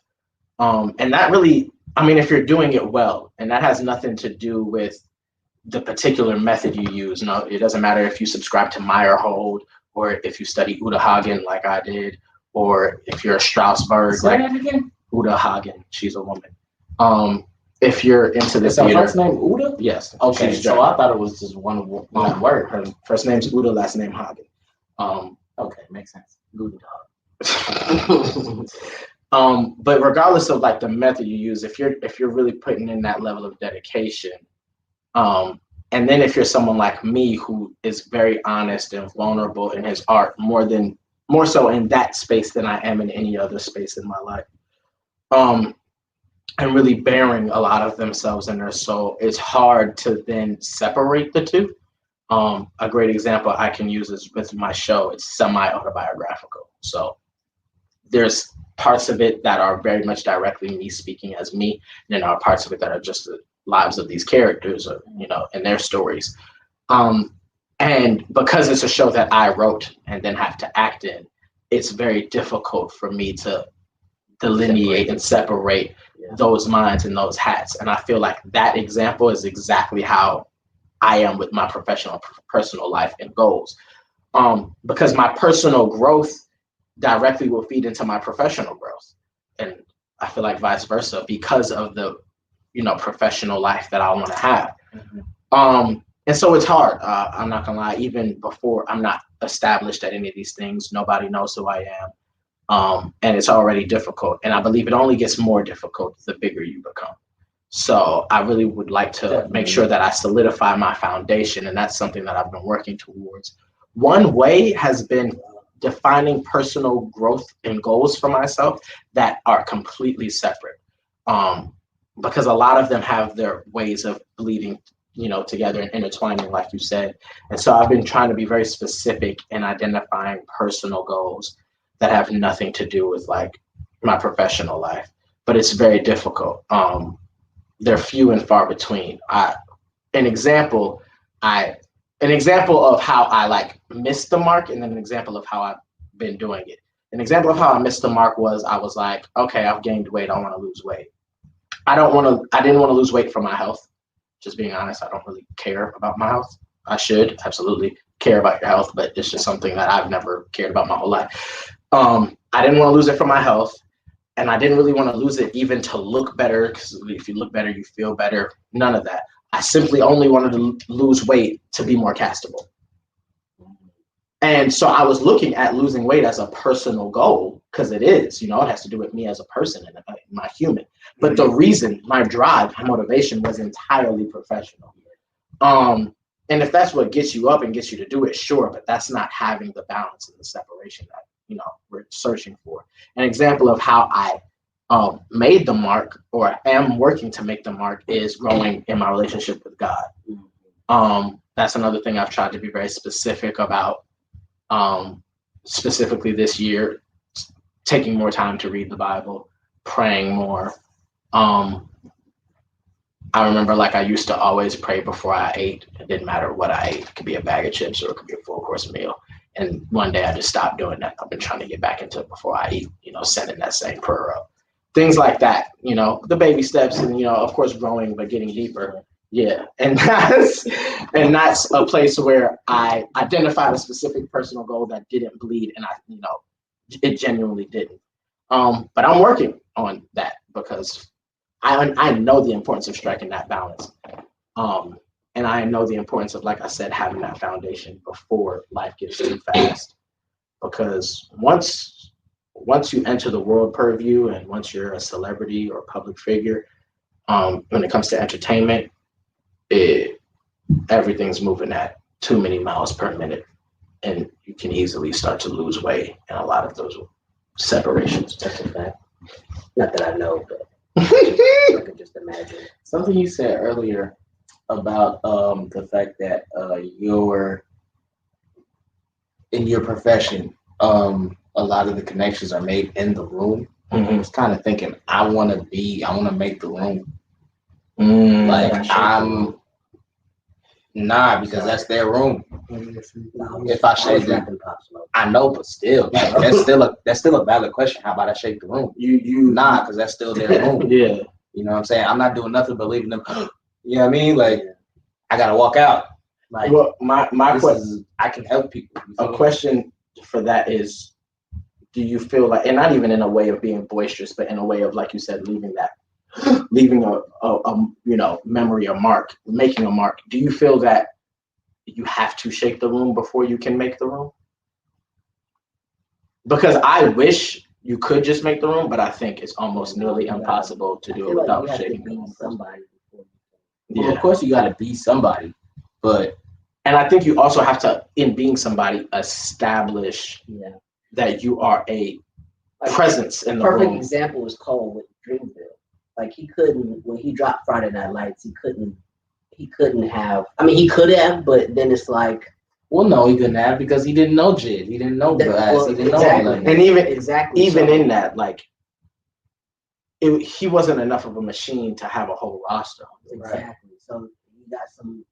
And that really, if you're doing it well, and that has nothing to do with the particular method you use. No, it doesn't matter if you subscribe to Meyerhold, or if you study Uta Hagen like I did, or if you're a Strasberg, like Uta Hagen, she's a woman. If you're into this theater. Her first name Uta? Yes. Okay, so I thought it was just one word. Her first name's Uta, last name Hagen. Okay, makes sense. Good dog. But regardless of like the method you use, if you're really putting in that level of dedication, and then if you're someone like me who is very honest and vulnerable in his art, more so in that space than I am in any other space in my life, and really bearing a lot of themselves in their soul, it's hard to then separate the two. A great example I can use is with my show. It's semi-autobiographical. So there's parts of it that are very much directly me speaking as me, and then there are parts of it that are just the lives of these characters, or, and their stories. And because it's a show that I wrote and then have to act in, it's very difficult for me to delineate and separate those minds and those hats. And I feel like that example is exactly how I am with my personal life and goals. Because my personal growth directly will feed into my professional growth. And I feel like vice versa, because of the, professional life that I want to have. And so it's hard. I'm not gonna lie, even before I'm not established at any of these things, nobody knows who I am. And it's already difficult. And I believe it only gets more difficult the bigger you become. So I really would like to make sure that I solidify my foundation, and that's something that I've been working towards. One way has been defining personal growth and goals for myself that are completely separate, because a lot of them have their ways of bleeding, together and intertwining, like you said. And so I've been trying to be very specific in identifying personal goals that have nothing to do with like my professional life, but it's very difficult. They're few and far between. An example of how I like missed the mark, and then an example of how I've been doing it. An example of how I missed the mark was, I was like, okay, I've gained weight, I want to lose weight. I didn't want to lose weight for my health. Just being honest, I don't really care about my health. I should absolutely care about your health, but it's just something that I've never cared about my whole life. I didn't want to lose it for my health. And I didn't really want to lose it even to look better, because if you look better, you feel better. None of that. I simply only wanted to lose weight to be more castable. And so I was looking at losing weight as a personal goal, because it is, it has to do with me as a person and my human. But the reason, my drive, my motivation was entirely professional. And if that's what gets you up and gets you to do it, sure, but that's not having the balance and the separation that, we're searching for. An example of how I made the mark or am working to make the mark is growing in my relationship with God. That's another thing I've tried to be very specific about. Specifically this year, taking more time to read the Bible, praying more. I remember I used to always pray before I ate. It didn't matter what I ate. It could be a bag of chips or it could be a full course meal. And one day I just stopped doing that. I've been trying to get back into it before I eat, sending that same prayer up. Things like that, the baby steps and, of course, growing, but getting deeper. Yeah. And that's a place where I identified a specific personal goal that didn't bleed. And it genuinely didn't. But I'm working on that because I know the importance of striking that balance. And I know the importance of, like I said, having that foundation before life gets too fast. Because once you enter the world purview and once you're a celebrity or a public figure, when it comes to entertainment, everything's moving at too many miles per minute. And you can easily start to lose weight in a lot of those separations. That's a fact. Not that I know, but I can just imagine. Something you said earlier about the fact that in your profession, a lot of the connections are made in the room. I was kind of thinking, I want to make the room. Because that's their room. If I shake them, I know, but still, that's still a valid question. How about I shake the room? Because that's still their room. Yeah. You know what I'm saying? I'm not doing nothing but leaving them. You know what I mean? I gotta walk out. Well, my question, I can help people. A question for that is, do you feel like, and not even in a way of being boisterous, but in a way of, like you said, leaving a memory, a mark, making a mark. Do you feel that you have to shake the room before you can make the room? Because I wish you could just make the room, but I think it's almost nearly impossible to do it without shaking the room. Somebody. Well, of course you got to be somebody, and I think you also have to, in being somebody, establish that you are a presence in the room. Perfect example is Cole with Dreamville. He couldn't, when he dropped Friday Night Lights, he couldn't have. I mean, he could have, but then it's well, no, he couldn't have because he didn't know Jid. He didn't know Glass. He didn't know exactly. And even so, in that, he wasn't enough of a machine to have a whole roster. Exactly. Right. So he got some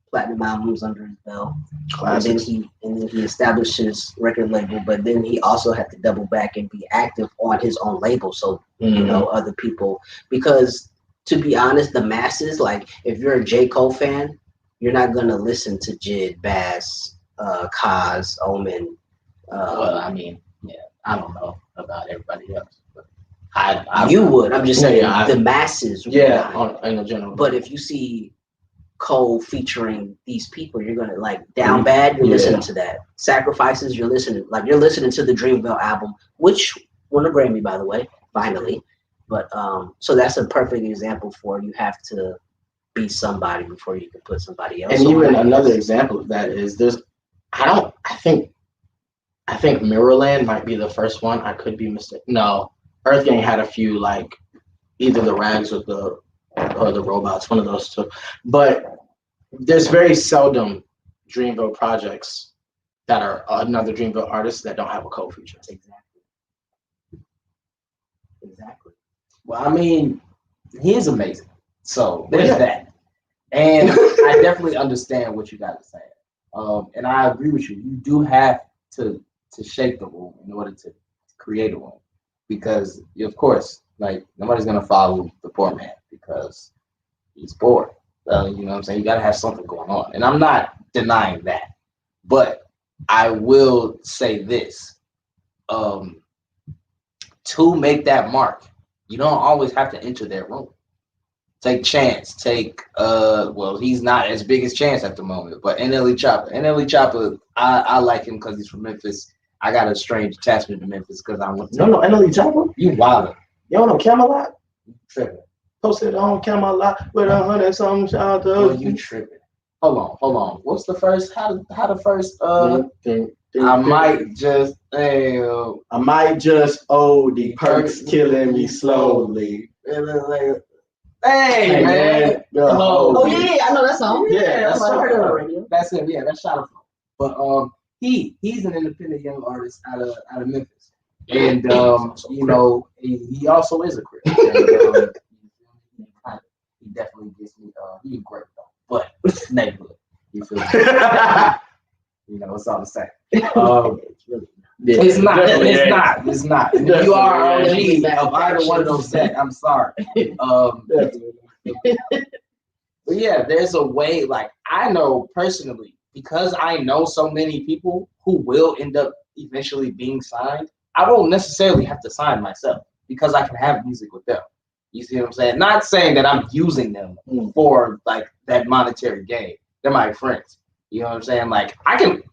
platinum albums under his belt. Classics. And then he established his record label, but then he also had to double back and be active on his own label. So other people, because to be honest, the masses, if you're a J. Cole fan, you're not gonna listen to Jid, Bass, Kaz, Omen. Well, I mean, I don't know about everybody else, but you would. I'm just saying the masses. Yeah, in general. But if you see Cole featuring these people, you're gonna Down Bad. You're listening to that. Sacrifices. You're listening to the Dreamville album, which won a Grammy, by the way, finally. But so that's a perfect example for you have to be somebody before you can put somebody else. And even another example of that is I think Mirrorland might be the first one. I could be mistaken. No, Earth Gang had a few either the Rags or the Robots, one of those two. But there's very seldom Dreamville projects that are another Dreamville artist that don't have a co-feature. Exactly. Well, I mean, he is amazing. So there's that. And I definitely understand what you guys are saying. And I agree with you. You do have to shake the room in order to create a room. Because, of course, nobody's going to follow the poor man because he's poor. You know what I'm saying? You got to have something going on. And I'm not denying that. But I will say this. To make that mark, you don't always have to enter their room. Take Chance. He's not as big as Chance at the moment, but NLE Choppa. NLE Choppa, I like him because he's from Memphis. I got a strange attachment to Memphis because I went to NLE Choppa? You wild. You don't know Camelot? You tripping. Posted on Camelot with 100-something shout-outs. You tripping. Hold on. What's the first? How the first? I might just, I might just owe the perks killing me slowly. And then like, hey man. Oh yeah, I know that song. Yeah, that's I heard it on the right. radio. That's him. Yeah, that's Shotafone. But he's an independent young artist out of Memphis, and you know he also is a critic. And, he definitely gets me. He's great though, but neighborhood. You feel me? You know, it's all the same. It's not. It's not. If you are OG of either one of those sets, I'm sorry. But yeah, there's a way. Like I know personally, because I know so many people who will end up eventually being signed. I won't necessarily have to sign myself because I can have music with them. You see what I'm saying? Not saying that I'm using them for like that monetary gain. They're my friends. You know what I'm saying? Like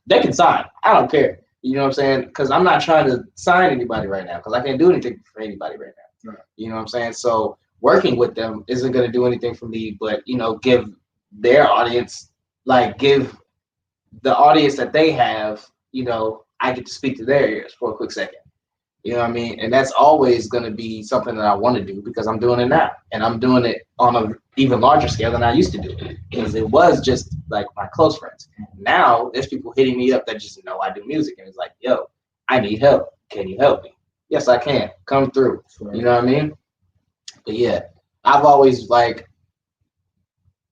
they can sign. I don't care. You know what I'm saying? Because I'm not trying to sign anybody right now because I can't do anything for anybody right now. Right. You know what I'm saying? So working with them isn't going to do anything for me, but you know, give their audience, like give the audience that they have, you know, I get to speak to their ears for a quick second. You know what I mean? And that's always going to be something that I want to do because I'm doing it now. And I'm doing it on an even larger scale than I used to do it. Because it was just like my close friends. Now there's people hitting me up that just know I do music. And it's like, yo, I need help. Can you help me? Yes, I can. Come through. You know what I mean? But yeah, I've always like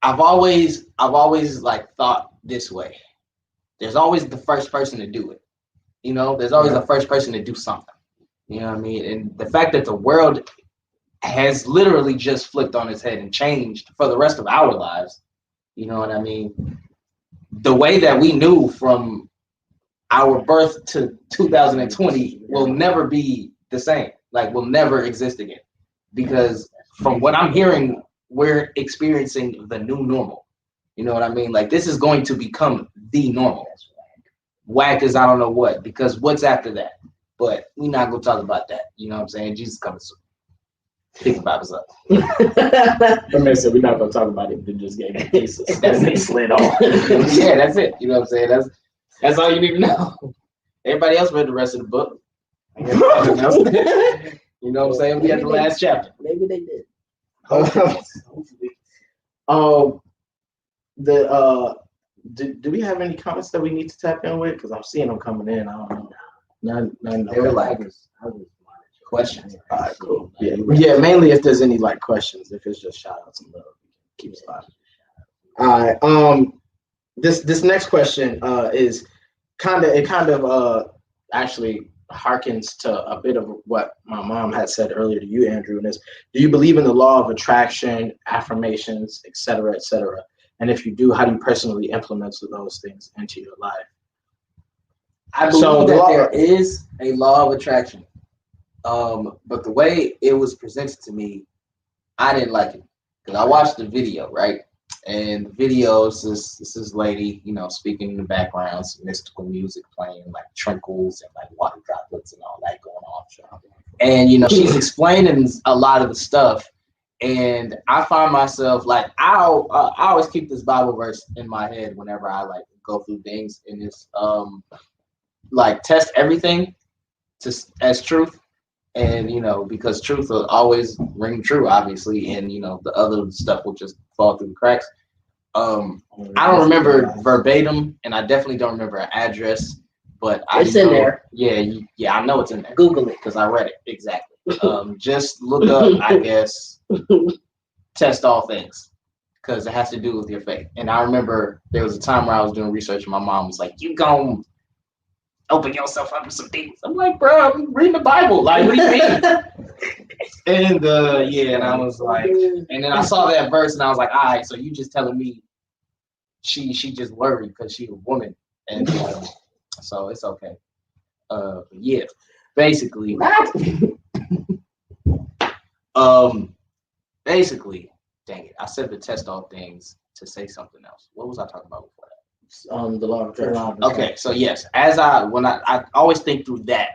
thought this way. There's always the first person to do it. You know, there's always the first person to do something. You know what I mean? And the fact that the world has literally just flipped on its head and changed for the rest of our lives. You know what I mean? The way that we knew from our birth to 2020 will never be the same. Like, will never exist again. Because from what I'm hearing, we're experiencing the new normal. You know what I mean? Like, this is going to become the normal. Whack is I don't know what, because what's after that? But we're not going to talk about that. You know what I'm saying? Jesus coming soon. Pick the Bibles up. The man said we're not going to talk about it. They just gave me Jesus. That's it. Slid off. Yeah, that's it. You know what I'm saying? That's all you need to know. Everybody else read the rest of the book. You know what I'm saying? We had the last chapter. Maybe they did. Do we have any comments that we need to tap in with? Because I'm seeing them coming in. I don't know. None. They were like questions. All right, cool. Yeah. Mainly if there's any like questions. If it's just shout outs and love, keep it live. All right. This next question is kind of actually harkens to a bit of what my mom had said earlier to you, Andrew, and is, do you believe in the law of attraction, affirmations, et cetera, et cetera? And if you do, how do you personally implement those things into your life? I believe that there is a law of attraction. But the way it was presented to me, I didn't like it. Because I watched the video, right? And the video is this lady, you know, speaking in the background, some mystical music playing, like trickles and like water droplets and all that going on. And, you know, she's explaining a lot of the stuff. And I find myself like, I always keep this Bible verse in my head whenever I like go through things. And it's like test everything as truth. And, you know, because truth will always ring true, obviously, and, you know, the other stuff will just fall through the cracks. I don't remember verbatim, and I definitely don't remember an address, but it's in there. Yeah, I know it's in there. Google it. Because I read it, exactly. Just look up, I guess, test all things, because it has to do with your faith. And I remember there was a time where I was doing research, and my mom was like, you gon' open yourself up to some things. I'm like, bro, I'm reading the Bible. Like, what do you mean? And and I was like, and then I saw that verse and I was like, all right, so you just telling me she just worried because she's a woman. And so it's okay. Yeah, basically. Basically, dang it, I said to test all things to say something else. What was I talking about before that? The law of attraction. Okay, so yes, I always think through that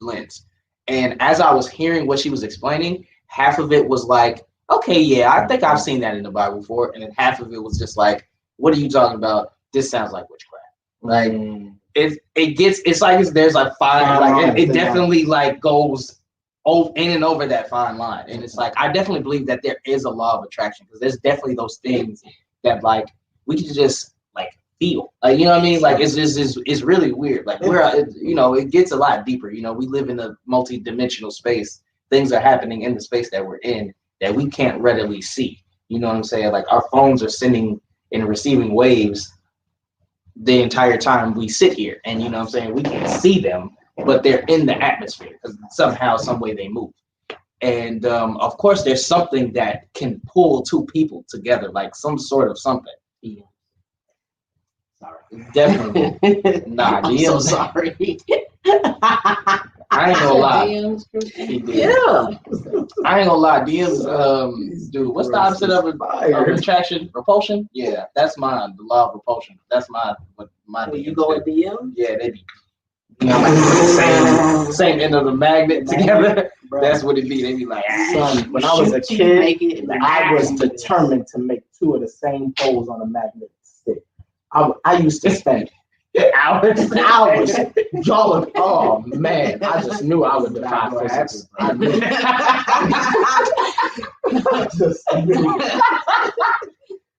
lens, and as I was hearing what she was explaining, half of it was like, okay, yeah, I think I've seen that in the Bible before, and then half of it was just like, what are you talking about? This sounds like witchcraft. Like, there's a fine, like line, it definitely like goes in and over that fine line. And it's like, I definitely believe that there is a law of attraction, because there's definitely those things that like we can just like feel, like, you know what I mean? Like it's just, it's really weird. Like it gets a lot deeper. You know, we live in a multi-dimensional space. Things are happening in the space that we're in that we can't readily see. You know what I'm saying? Like our phones are sending and receiving waves the entire time we sit here, and you know what I'm saying, we can't see them, but they're in the atmosphere because somehow, some way they move. And of course, there's something that can pull two people together, like some sort of something. Yeah. Sorry. Definitely. Nah, I'm so DMs. sorry. I ain't gonna lie. Yeah. I ain't gonna lie. DMs, dude. What's the opposite of attraction? Repulsion? Yeah, that's mine. The law of repulsion. That's my When DMs you go do. with DM, Yeah, they be, you know, like same end of the magnet together. bro. That's what it be. They be like, Son, when I was a Shoot till you kid, make it. I was determined to make two of the same poles on a magnet stick. I used to spend hours, going. Oh man, I just knew I would defy physics. I knew. I just knew.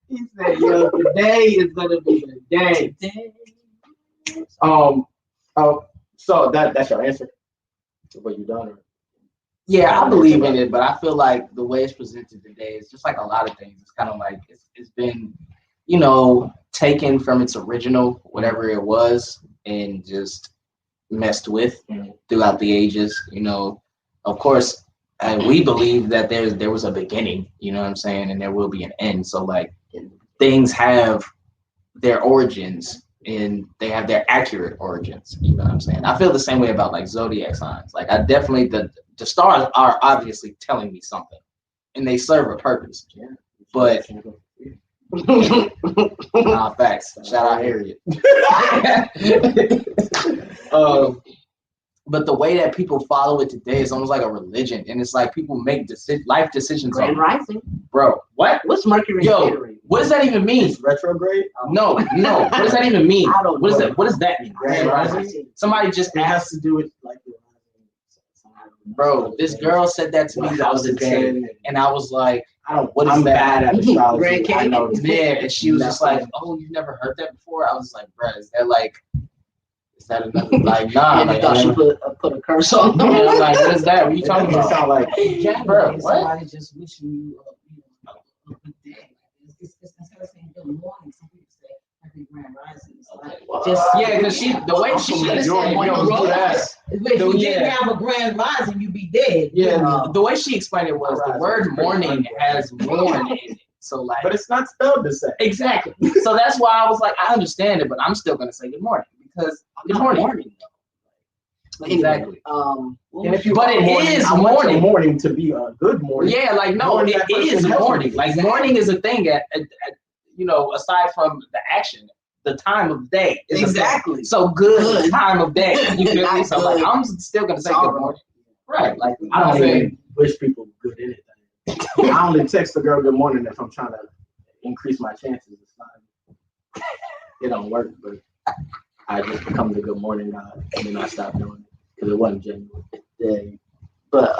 He said, "Yo, today is gonna be the day." So that's your answer. What you done? Or? yeah, I believe in it, but I feel like the way it's presented today is just like a lot of things. It's kind of like it's been, you know, taken from its original, whatever it was, and just messed with throughout the ages. You know, of course, we believe that there was a beginning, you know what I'm saying, and there will be an end. So like things have their origins and they have their accurate origins, you know what I'm saying? I feel the same way about like zodiac signs. Like I definitely, the stars are obviously telling me something and they serve a purpose. Yeah. But nah, facts. Shout out Harriet. But the way that people follow it today is almost like a religion, and it's like people make life decisions. Grand Rising, bro. What? What's Mercury? Yo, what does that even mean? It's retrograde? No. What does that even mean? I don't What know. is that? What does that mean? Grand Rising? Somebody just It has asked, to do with like bro. This girl said that to me the other day, and I was like, what is I'm that? bad at astrology. Grand I know. Yeah, and she was just like, Nothing. oh, you've never heard that before? I was like, bro, is that another, like, nah, And I like, thought she put a curse on them. I'm like, what is that? What are you It talking doesn't about? sound like Bro, what? Somebody just wishing you a good day. It's instead of saying good morning, some people say happy grand rising. It's like, just Yeah, because the way she said if you didn't yeah. have a grand rising, you'd be dead. The way she explained it was the word morning has morn in it. So like, but it's not spelled the same. exactly. So that's why I was like, I understand it, but I'm still gonna say good morning because good morning. But anyway, Exactly. And if you But are it morning, is I want your morning. morning to be a good morning. Yeah, like no, Morning, it that person is helps morning. you. Like morning is a thing at you know, aside from the action, the time of day is a thing. Exactly. So good Good. time of day. You feel me? Not So like good. I'm still gonna say good morning. Right. Like I don't even wish people good anything. I only text a girl good morning if I'm trying to increase my chances. It's not, it don't work, but I just become the good morning guy, and then I stopped doing it because it wasn't genuine. Yeah. But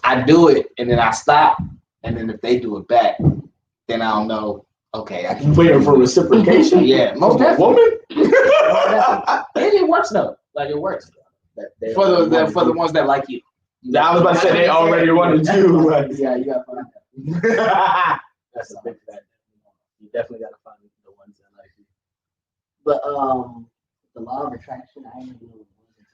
I do it and then I stop, and then if they do it back, then I don't know. Okay, I can Waiting for reciprocation. Yeah, most From a definitely. woman. And it works though. Like it works for the ones that like you. I was about to say they already wanted you. Like, Yeah, you gotta find out. that's a big fact. You definitely gotta find the ones that like you. but the law of attraction, I didn't know what it was just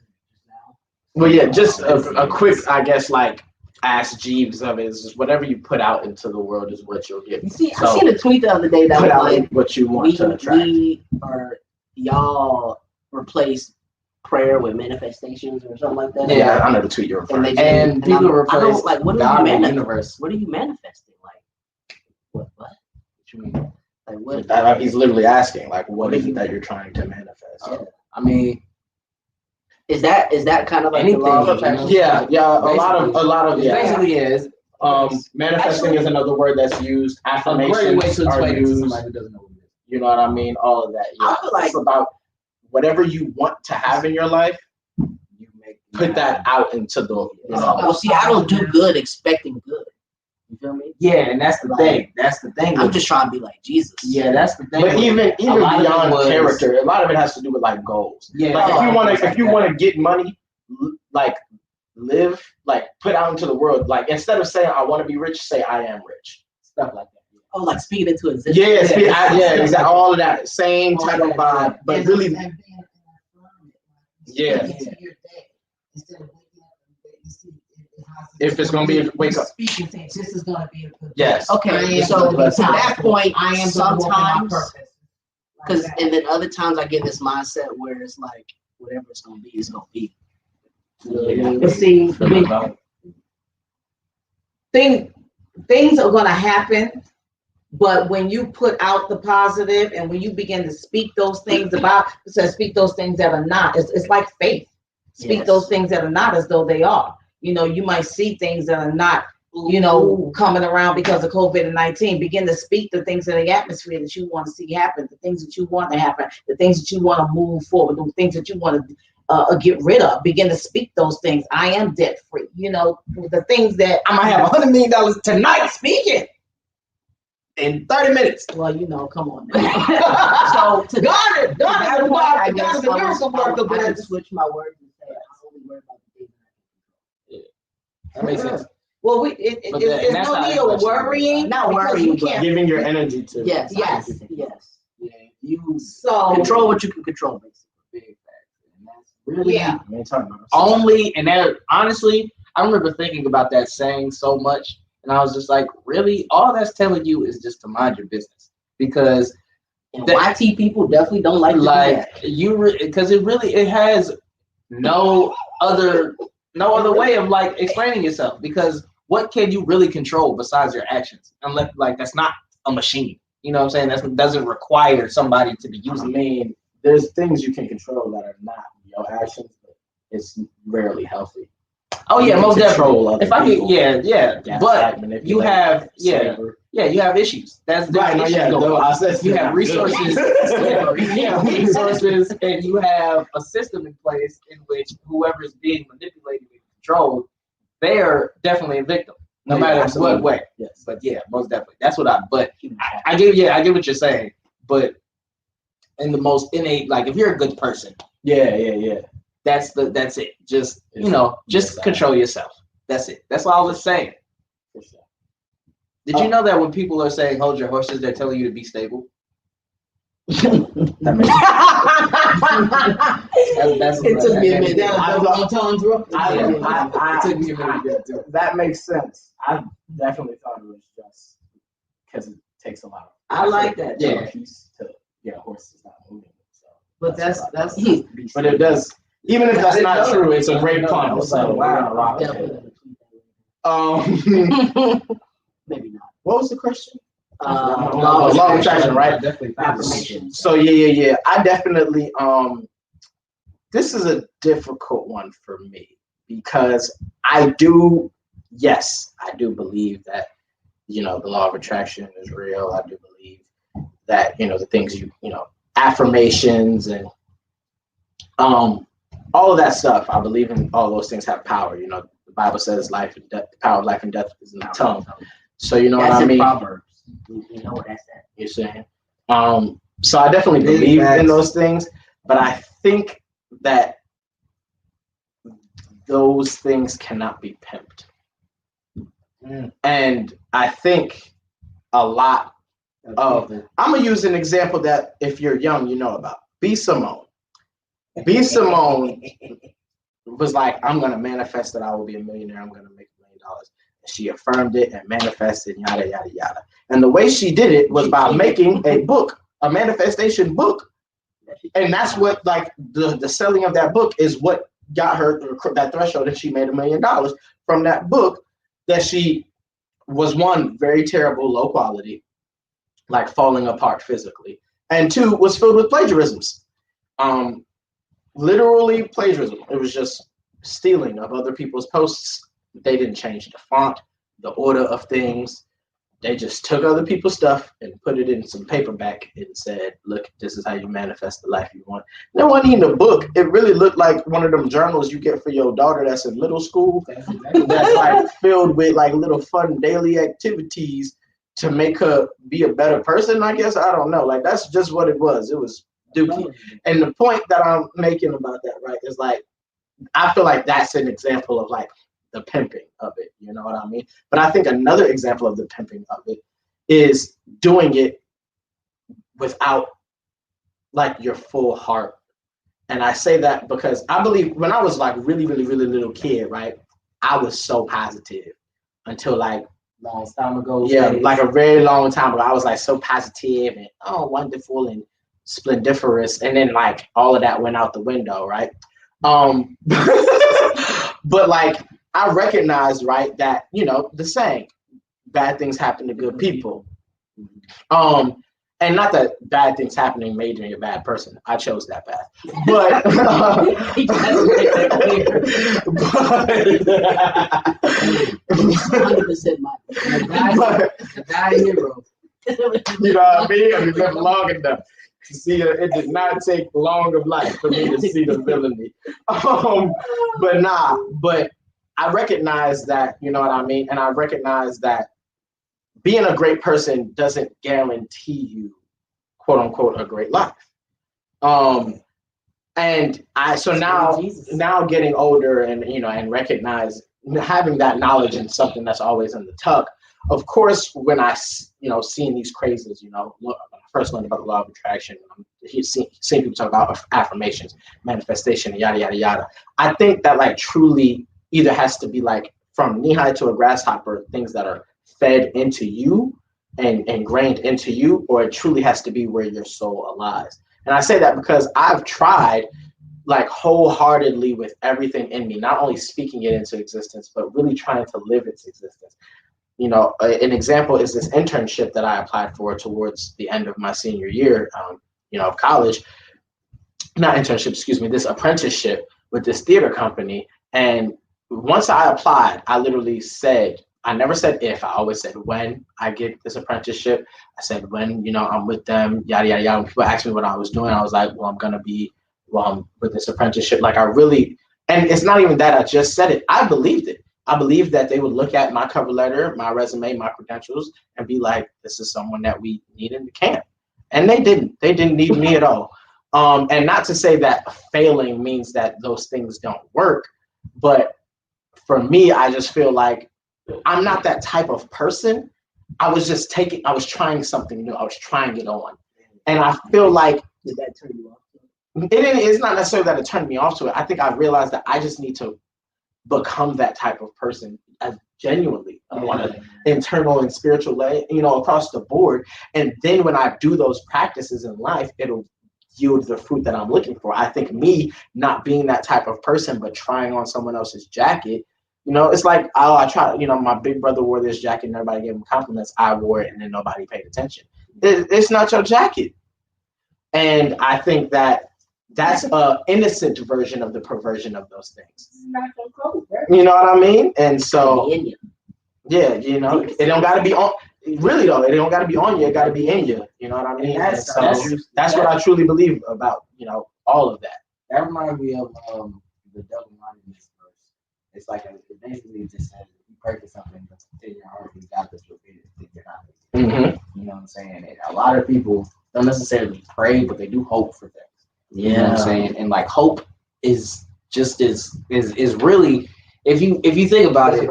now. Well, yeah, just a quick, I guess, like Ask Jeeves of it is just whatever you put out into the world is what you'll get. You see, So, I seen a tweet the other day that put was out like, what you want to attract. y'all replace prayer with manifestations or something like that. Yeah, I know the tweet you're referring And to. they And And people I replace don't, like, what are God you with the manifesting? universe. What are you manifesting? Like, what? What you mean? Like, what? That, he's literally asking, like, what is it that you're trying to manifest? I mean, Is that kind of like anything, the law of you know? attraction? Yeah, a lot of yeah. basically is. Manifesting is another word that's used. A great Affirmations way to are explain it to used. somebody who doesn't know what it is. You know what I mean? All of that. Yeah. I feel like- it's about whatever you want to have in your life, You make put that out into the, you know. Well, see, I don't do good expecting good. You feel me? Yeah, and that's the thing. That's the thing. I'm just trying to be like Jesus. Yeah, that's the thing. But even a lot of it beyond was- character, a lot of it has to do with like goals. Yeah, Like if you like want to get money, like live, like put out into the world. Like instead of saying I want to be rich, say I am rich. stuff like that. Oh, like speaking into existence. Yeah, exactly. All of that same type of vibe, but really, yeah. If it's gonna be a wake up, Speaking things, this is gonna be a good. yes. Okay, I so am to that point, I am gonna walk in my sometimes, purpose. because and then other times I get this mindset where it's like whatever it's gonna be, it's gonna be. But see, things are gonna happen, but when you put out the positive and when you begin to speak those things speak those things that are not, it's like faith. Speak Yes. those things that are not as though they are. You know, you might see things that are not, you know, coming around because of COVID-19. Begin to speak the things in the atmosphere that you want to see happen, the things that you want to happen, the things that you want to move forward, the things that you want to get rid of. Begin to speak those things. I am debt free. You know, the things that I might have $100 million tonight speaking. in 30 minutes. Well, you know, come on. Now. So to God is that point, I a guess miracle worker, I but can switch my words and say I only worry about the things. That makes sense. well, But it's and that's no how need everybody of should worrying. Not because worrying, you but can't. Giving your energy to. Yes, Yes. yes. Yeah, you So control what you can control, basically. Big facts. And that's really yeah. I ain't talking about only, and that honestly, I remember thinking about that saying so much, and I was just like, really, all that's telling you is just to mind your business, because And YT people definitely don't like to do that. because it has no other way of like explaining yourself, because what can you really control besides your actions, unless like that's not a machine, you know what I'm saying? That doesn't require somebody to be I using it. mean, there's things you can control that are not your actions, but it's rarely healthy. Oh yeah, You most can control definitely. other If I people. could, yeah, Gaslight, but manipulate, you have slavery. you have issues. That's Right, no, issues yeah, going no, on. I said You have not resources, good. you have resources, and you have a system in place in which whoever is being manipulated and controlled, they are definitely a victim, no Yeah, matter absolutely. what way. Yes. But yeah, most definitely. That's what I get what you're saying, but in the most innate, like if you're a good person, Yeah. that's it. Just It's- just yes, control yourself. That's it. That's all I was saying. For sure. Did you know that when people are saying hold your horses, they're telling you to be stable? That makes It took me a minute. It took me a minute to get to it. That makes sense. I definitely thought it was just because it takes a lot of I like that. Yeah. piece to get a horse is not moving. So But that's but it does. Even if that's not true, it's a great I pump. was So like, wow. wow. Definitely. Maybe not. What was the question? Law Law of attraction, right? Definitely Affirmations. So yeah. I definitely this is a difficult one for me because I do believe that, you know, the law of attraction is real. I do believe that, you know, the things you know, affirmations and all of that stuff. I believe in all those things have power. You know, the Bible says life and death, the power of life and death is in the tongue. So you know That's what I in mean? Proverbs. You know what that's that. You're saying. So I definitely Big believe in facts. those things, but I think that those things cannot be pimped. And I think a lot of, I'm gonna use an example that if you're young, you know about. B. Simone. B. Simone was like, I'm gonna manifest that I will be a millionaire. I'm gonna make $1 million. And she affirmed it and manifested, yada yada yada. And the way she did it was by making a book, a manifestation book. And that's what, like, the selling of that book is what got her that threshold, and she made $1 million from that book that she was, one, very terrible, low quality, like falling apart physically, and two, was filled with plagiarisms. Literally plagiarism. It was just stealing of other people's posts. They didn't change the font, the order of things, they just took other people's stuff and put it in some paperback and said, look, this is how you manifest the life you want. And it wasn't even a book. It really looked like one of them journals you get for your daughter that's in middle school. That's like filled with like little fun daily activities to make her be a better person, I guess. I don't know. Like, that's just what it was. It was dookie. And the point that I'm making about that, right, is like, I feel like that's an example of like the pimping of it, you know what I mean? But I think another example of the pimping of it is doing it without like your full heart. And I say that because I believe when I was like really little kid, right, I was so positive until like Long time ago. yeah, like a very long time ago. I was like so positive and wonderful and splendiferous, and then like all of that went out the window, right? But like I recognized, right, that the saying, bad things happen to good people. And not that bad things happening made me a bad person. I chose that path. But, He tried to make that clear. 100% The guy hero. you know what I mean? I lived long enough to see it did not take long of life for me to see the villainy. But I recognize that, you know what I mean? And I recognize that being a great person doesn't guarantee you, quote unquote, a great life. And now getting older and recognize having that knowledge and something that's always in the tuck. Of course, when I seeing these crazes, when I first learned about the law of attraction, seeing people talk about affirmations, manifestation, yada yada yada. I think that like truly either has to be like from knee high to a grasshopper, things that are fed into you and ingrained into you, or it truly has to be where your soul lies. And I say that because I've tried like wholeheartedly with everything in me, not only speaking it into existence, but really trying to live its existence. An example is this internship that I applied for towards the end of my senior year, of college. Not internship, excuse me, this apprenticeship with this theater company. And once I applied, I literally said, I never said if, I always said when I get this apprenticeship. I said when, I'm with them, yada, yada, yada. When people asked me what I was doing, I was like, well, I'm going to be with this apprenticeship. Like and it's not even that I just said it. I believed it. I believed that they would look at my cover letter, my resume, my credentials, and be like, this is someone that we need in the camp. And they didn't need me at all. And not to say that failing means that those things don't work, but for me, I just feel like I'm not that type of person. I was trying something new. I was trying it on. And I feel like, did that turn you off? It's not necessarily that it turned me off to it. I think I realized that I just need to become that type of person genuinely on an internal and spiritual way, across the board. And then when I do those practices in life, it'll yield the fruit that I'm looking for. I think me not being that type of person, but trying on someone else's jacket, it's like, I try, my big brother wore this jacket and everybody gave him compliments. I wore it and then nobody paid attention. It's not your jacket. And I think that that's an innocent version of the perversion of those things. You know what I mean? And so, yeah, it don't got to be on. Really though, it don't got to be on you. It got to be in you. You know what I mean? That's what I truly believe about all of that. That reminds me of the double-mindedness verse. It's like it basically just says if you pray for something, but in your heart you got this forbid it, then you're not. Mm-hmm. You know what I'm saying? And a lot of people don't necessarily pray, but they do hope for things. You know what I'm saying? And like hope is just is really, if you think about it, you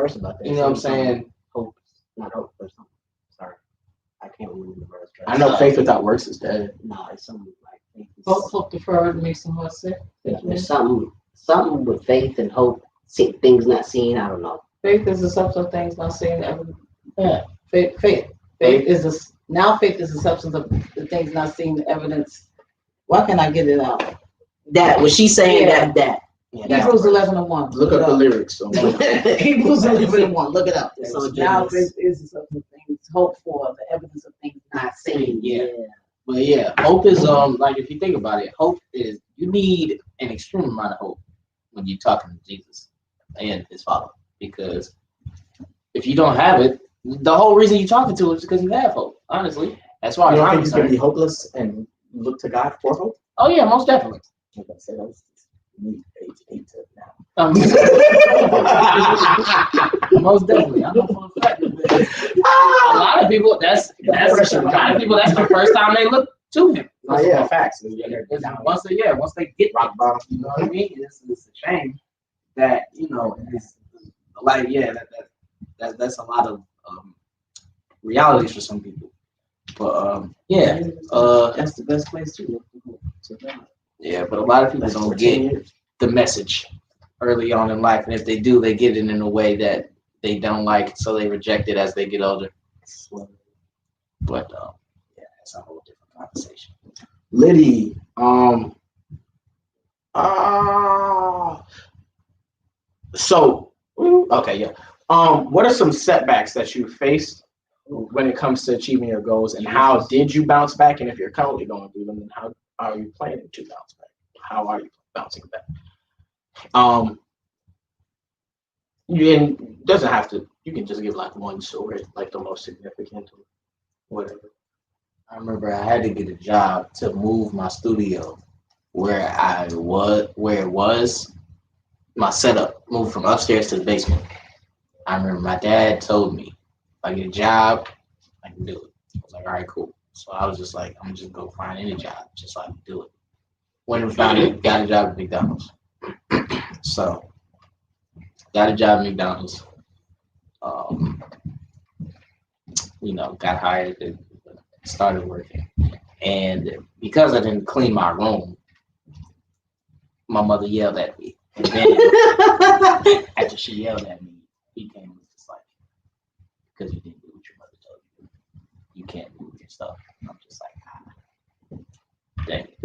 know what I'm saying? Hope, not hope for something. Sorry, I can't remember the verse. I know faith without works is dead. No, it's something like faith. Hope deferred makes them more sick. There's something with faith and hope. Things not seen. I don't know. Faith is the substance of things not seen. Faith is the substance of the things not seen. The evidence. Why can't I get it out? That was she saying that. Yeah, Hebrews 11:1. Look up the lyrics. Hebrews 11:1. Look it up. So Now faith is the substance of things hoped for, the evidence of things not seen. Yeah. But yeah, hope is like if you think about it, hope is you need an extreme amount of hope when you're talking to Jesus and his Father, because if you don't have it, The whole reason you talking to is because you have hope. Honestly, that's why You don't I'm think you can be concerned. hopeless and look to God for hope? Oh yeah, most definitely. Like I said, I was eight to now. Most definitely. I know for a fact. A lot of people. That's a lot of people. That's the first time they look to him. Oh yeah, facts. Once they get rock bottom, you know what I mean? It's a shame that it's like that's a lot of realities for some people. But That's the best place to look to God. yeah. But a lot of people don't get the message early on in life, and if they do, they get it in a way that they don't like, so they reject it as they get older. But yeah, that's a whole different conversation. Liddy, so okay, yeah. What are some setbacks that you faced when it comes to achieving your goals, and how did you bounce back? And if you're currently going through them, then how are you planning to bounce back? How are you bouncing back? You doesn't have to. You can just give like one story, like the most significant, or whatever. I remember I had to get a job to move my studio where it was my setup, moved from upstairs to the basement. I remember my dad told me, if I get a job, I can do it. I was like, all right, cool. So I was just like, I'm gonna just go find any job, just so I can do it. Went and found it, got a job at McDonald's. So got a job at McDonald's. Got hired and started working. And because I didn't clean my room, my mother yelled at me. And then after she yelled at me, he came and was just like, because you didn't do what your mother told you, you can't move your stuff. And I'm just like, dang it.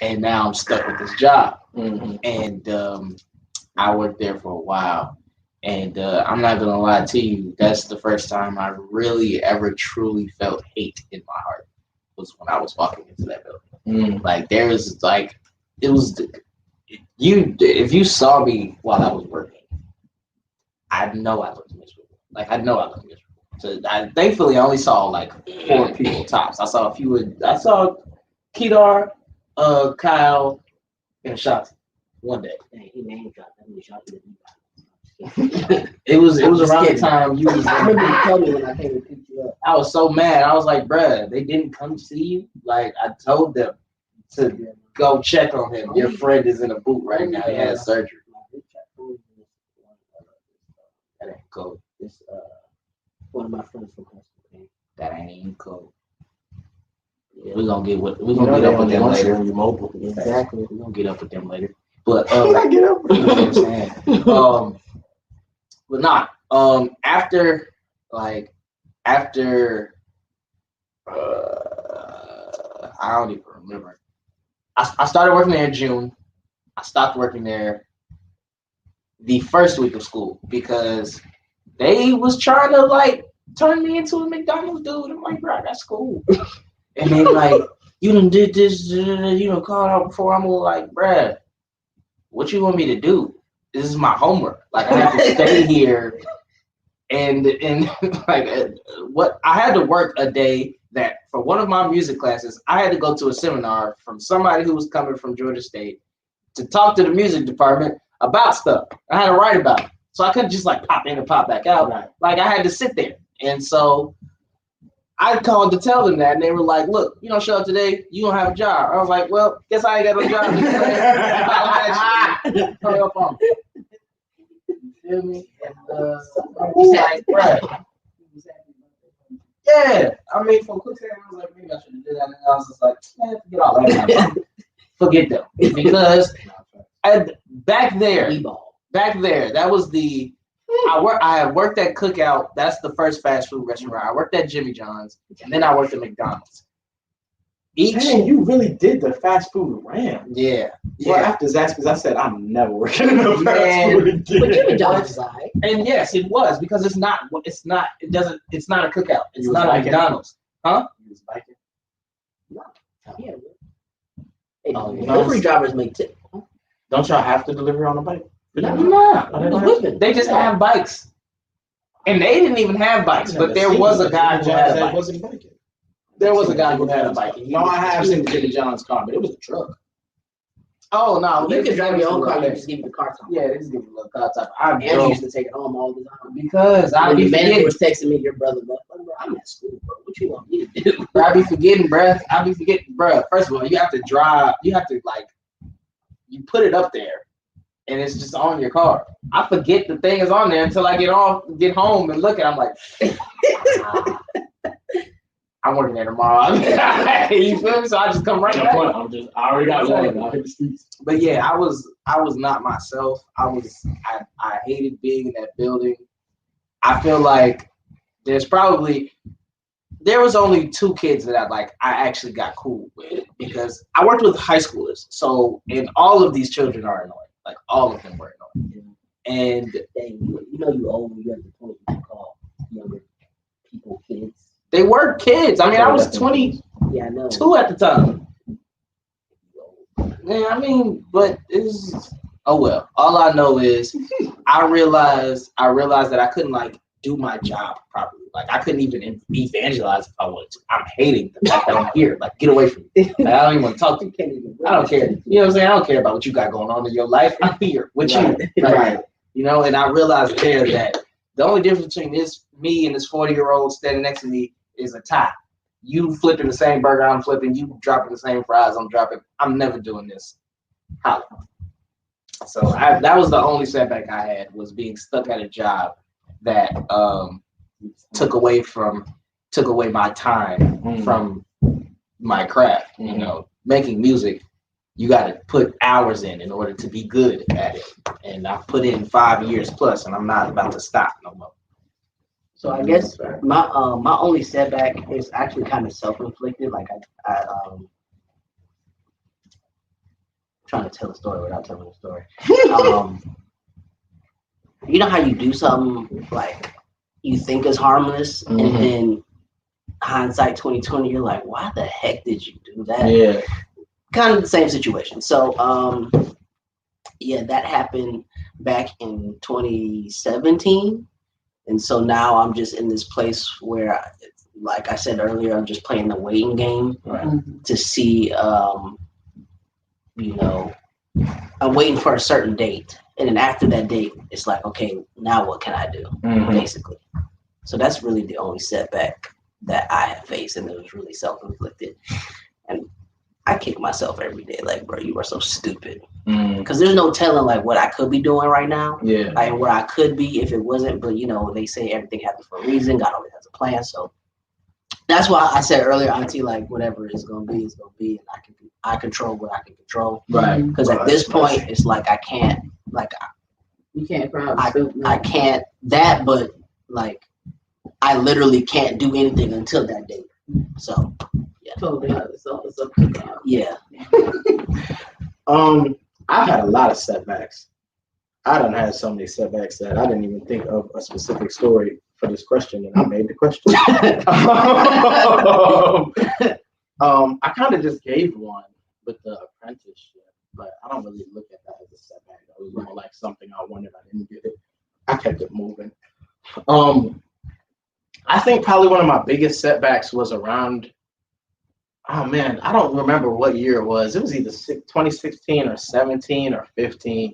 And now I'm stuck with this job. Mm-hmm. And I worked there for a while. And I'm not gonna lie to you, that's the first time I really ever truly felt hate in my heart, was when I was walking into that building. Like there was like, it was if you saw me while I was working, I know I looked miserable. So thankfully I only saw like 4 people tops. I saw Kedar, Kyle, and Shanti one day. Hey, he name dropped that. Shanti. It was around the time you was. I remember you told me when I came to pick you up. I was so mad. I was like, bruh, they didn't come see you. Like I told them to go check on him. Your friend is in a boot right now. He has surgery. That ain't cool. This one of my friends from high school. That ain't even cool. Yeah. We're gonna get up with them later. Exactly. We're gonna get up with them later. But Get up. you know what I'm saying? But not after I don't even remember. I started working there in June. I stopped working there the first week of school because they was trying to like turn me into a McDonald's dude. I'm like, bro, that's cool. And they like, you done did this, you done called out before. I'm like, bruh, what you want me to do? This is my homework. Like I have to stay here and like what I had to work a day that for one of my music classes, I had to go to a seminar from somebody who was coming from Georgia State to talk to the music department about stuff. I had to write about it. So I couldn't just like pop in and pop back out. Right. Like I had to sit there. And so I called to tell them that, and they were like, look, you don't show up today, you don't have a job. I was like, well, guess I ain't got no job. Hurry up on me. You feel me? And he's like, right. Yeah. I mean, for a quick second, I was like, maybe I should have did that. And I was just like, man, forget all that. Forget them. Because back there, that was the I had worked at Cookout. That's the first fast food restaurant. I worked at Jimmy John's, and then I worked at McDonald's. Dang, you really did the fast food ram. Yeah. Well, after Zaxby's, I said I'm never working in the fast food again. But Jimmy John's is alright. And yes, it was because it's not a Cookout. It's not a McDonald's. Huh? You was biking? Yeah. Hey, Oh, yeah. delivery drivers make tip. Don't y'all have to deliver on a bike? No. I was whipping. They just have bikes. And they didn't even have bikes, but there was a guy who had a bike. Wasn't biking. There was a guy who had a bike. No, I have seen Jimmy John's car, but it was a truck. Oh no, You can drive your own car. You Yeah, just give you the car time. they just give you a little car top. I And you drove used to take it home all the time. because I When be the manager forgetting. was texting me, your brother, but I'm at school, bro. What you want me to do? I be forgetting, bruh. First of all, you have to drive. You have to you put it up there, and it's just on your car. I forget the thing is on there until I get home and look at it. I'm like, I'm working there tomorrow. You feel me? So I just come right back. I already got one. I hit the streets. But yeah, I was not myself. I hated being in that building. I feel like there was only 2 kids that I actually got cool with because I worked with high schoolers. So, and all of these children are annoying. Like all of them were annoying. And Dang, you know you old when you have the point you call younger people kids. they were kids. I mean, I was 22 Yeah, I know. at the time. Yeah, I mean, but it's oh well. All I know is I realized that I couldn't do my job properly. I couldn't even evangelize if I wanted to. I'm hating the fact that I'm here. Get away from me. I don't even want to talk to you. I don't care. You know what I'm saying? I don't care about what you got going on in your life. I'm here with you. Right. You know, and I realized there that the only difference between me and this 40-year-old standing next to me is a tie. You flipping the same burger I'm flipping, you dropping the same fries I'm dropping. I'm never doing this. Holla. So that was the only setback I had, was being stuck at a job that took away my time from my craft. You know, making music, you got to put hours in order to be good at it. And I put in 5 years plus, and I'm not about to stop no more. So I guess my only setback is actually kind of self-inflicted. Trying to tell a story without telling a story. You know how you do something you think is harmless, and then hindsight 2020, you're like, why the heck did you do that? Yeah. Kind of the same situation. So yeah, that happened back in 2017. And so now I'm just in this place where, like I said earlier, I'm just playing the waiting game to see, I'm waiting for a certain date. And then after that date, it's like, okay, now what can I do, basically? So that's really the only setback that I have faced, and it was really self-inflicted. And I kick myself every day, bro, you are so stupid. Because there's no telling, what I could be doing right now. Yeah. Where I could be if it wasn't. But, they say everything happens for a reason. God always has a plan. So that's why I said earlier, Auntie, whatever it's going to be, it's going to be. And I control what I can control. Right. Because at this point, it's I can't, You can't cry. I can't that, but I literally can't do anything until that date. So Totally understand. It's up to God. yeah. I've had a lot of setbacks. I done had so many setbacks that I didn't even think of a specific story for this question, and I made the question. I kind of just gave one with the apprenticeship, but I don't really look at that as a setback. It was more like something I wanted, I didn't get it. I kept it moving. I think probably one of my biggest setbacks was around, oh man, I don't remember what year it was. It was either 2016 or 17 or 15,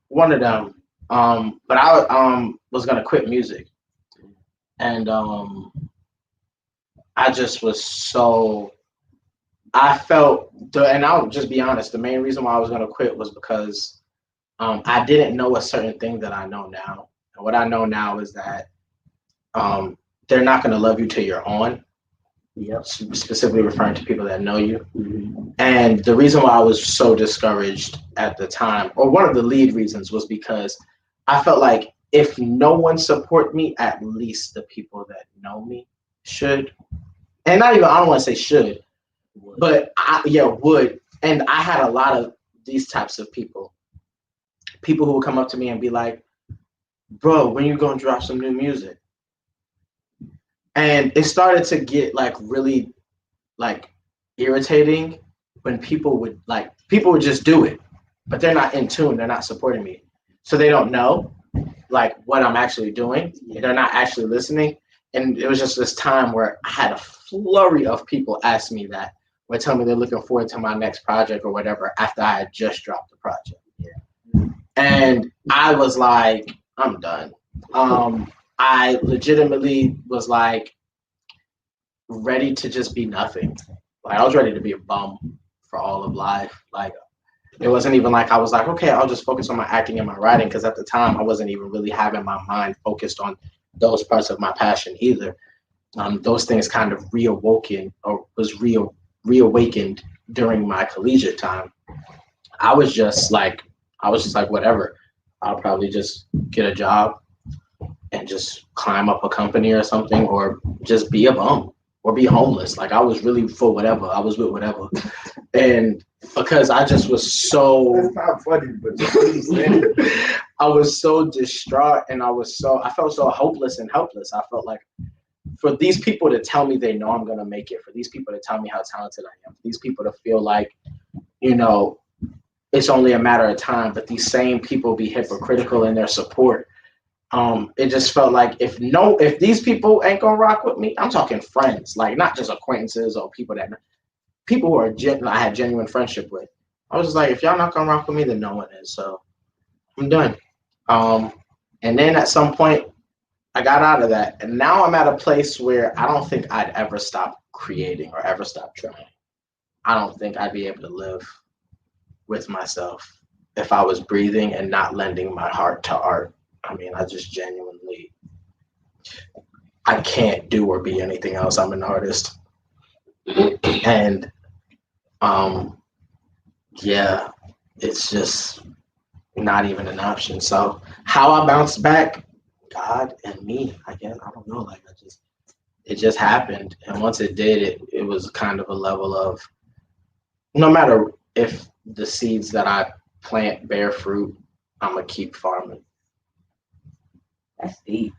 one of them. But I was gonna quit music, and I just was so. I felt, and I'll just be honest. The main reason why I was gonna quit was because I didn't know a certain thing that I know now, and what I know now is that they're not gonna love you till you're on. Yep. Specifically referring to people that know you. And the reason why I was so discouraged at the time, or one of the lead reasons, was because I felt like if no one support me, at least the people that know me should. And not even, I don't want to say should, but would. And I had a lot of these types of people who would come up to me and be like, bro, when you gonna drop some new music? And it started to get really irritating when people would just do it, but they're not in tune. They're not supporting me. So they don't know. like what I'm actually doing. They're not actually listening. And it was just this time where I had a flurry of people ask me that, or tell me they're looking forward to my next project or whatever after I had just dropped the project. And I was like, I'm done. I legitimately was like ready to just be nothing. Like I was ready to be a bum for all of life. Like it wasn't even like I was like, okay, I'll just focus on my acting and my writing, because at the time I wasn't even really having my mind focused on those parts of my passion either. Those things kind of reawakened during my collegiate time. I was just like, whatever. I'll probably just get a job and just climb up a company or something, or just be a bum or be homeless. Like I was really for whatever. I was with whatever. And because I just was so, That's not funny, but I was so distraught, and I felt so hopeless and helpless. I felt like for these people to tell me they know I'm going to make it, for these people to tell me how talented I am, for these people to feel like, you know, it's only a matter of time, but these same people be hypocritical in their support. It just felt like if these people ain't gonna rock with me, I'm talking friends, like not just acquaintances or people who are I had genuine friendship with. I was just like, if y'all not gonna rock with me, then no one is. So I'm done. And then at some point, I got out of that, and now I'm at a place where I don't think I'd ever stop creating or ever stop trying. I don't think I'd be able to live with myself if I was breathing and not lending my heart to art. I mean, I just genuinely, I can't do or be anything else. I'm an artist. And yeah, it's just not even an option. So how I bounced back, God and me, I guess, I don't know. Like it just happened. And once it did, it was kind of a level of, no matter if the seeds that I plant bear fruit, I'm gonna keep farming. That's deep.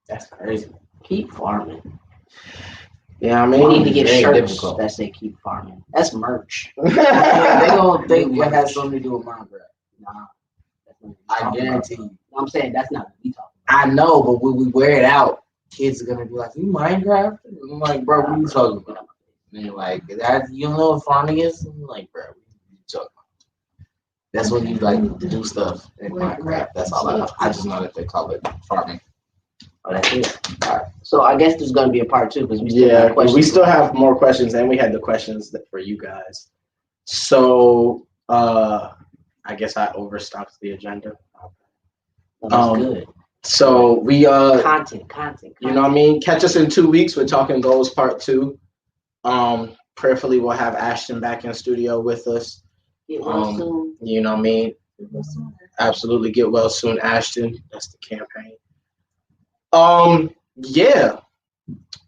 That's crazy. Keep farming. Yeah, I We mean, need to get very shirts difficult. that say keep farming. That's merch. Yeah, they gonna think Yeah. it has something to do with Minecraft. Nah. That's not what we I talking guarantee about. you. I'm saying that's not what we talking I know, but when we wear it out, kids are gonna be like, "You Minecraft?" I'm like, "Bro, what are you talking about?" And they're like, "That you don't know what farming is?" I'm like, "Bro, what are you talking about?" That's when you like to do stuff in Minecraft. That's all I know. I just know that they call it farming. Oh, that's it. All right. So I guess there's gonna be a part 2 because we still yeah, have questions. we still have more questions, and we had the questions for you guys. So I guess I overstocked the agenda. Oh, that's good. So we Content. you know what I mean? Catch us in 2 weeks. We're talking goals part 2. Prayerfully we'll have Ashton back in studio with us. Get well soon. You know what I mean? Absolutely, get well soon, Ashton. That's the campaign. Yeah.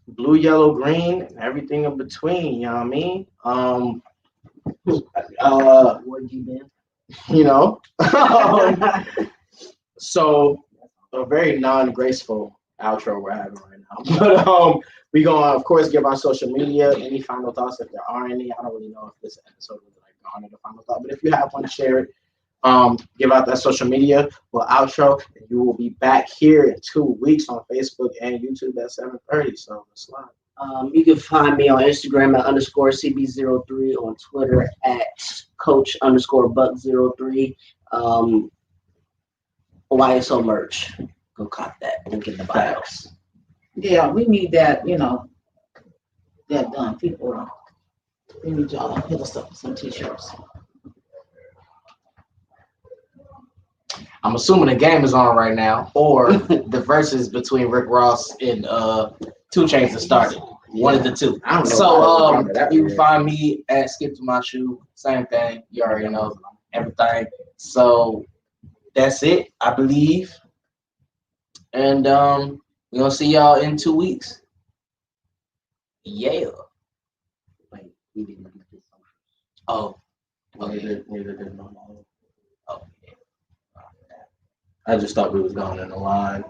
Blue, yellow, green, and everything in between, you know what I mean? Where you been? You know. So a very non-graceful outro we're having right now. But we gonna of course give our social media. Any final thoughts if there are any? I don't really know if this episode was like garnered a final thought, but if you have one, share it. Give out that social media. We'll outro, and you will be back here in 2 weeks on Facebook and YouTube at 7:30. So let's slide. You can find me on Instagram at _CB03, on Twitter at Coach_Buck03. YSO merch. Go cop that. Link in the bios. Yeah, we need that, that done. People, we need y'all to hit us up with some t-shirts. I'm assuming the game is on right now, or the verses between Rick Ross and 2 Chainz has started. One of the two. I don't know. So That you can find me at Skip to My Shoe. Same thing. You already know everything. So that's it, I believe. And we're gonna see y'all in 2 weeks. Yeah. Wait, we didn't get this. Oh. Neither did my mom. Oh. I just thought we was going in the line.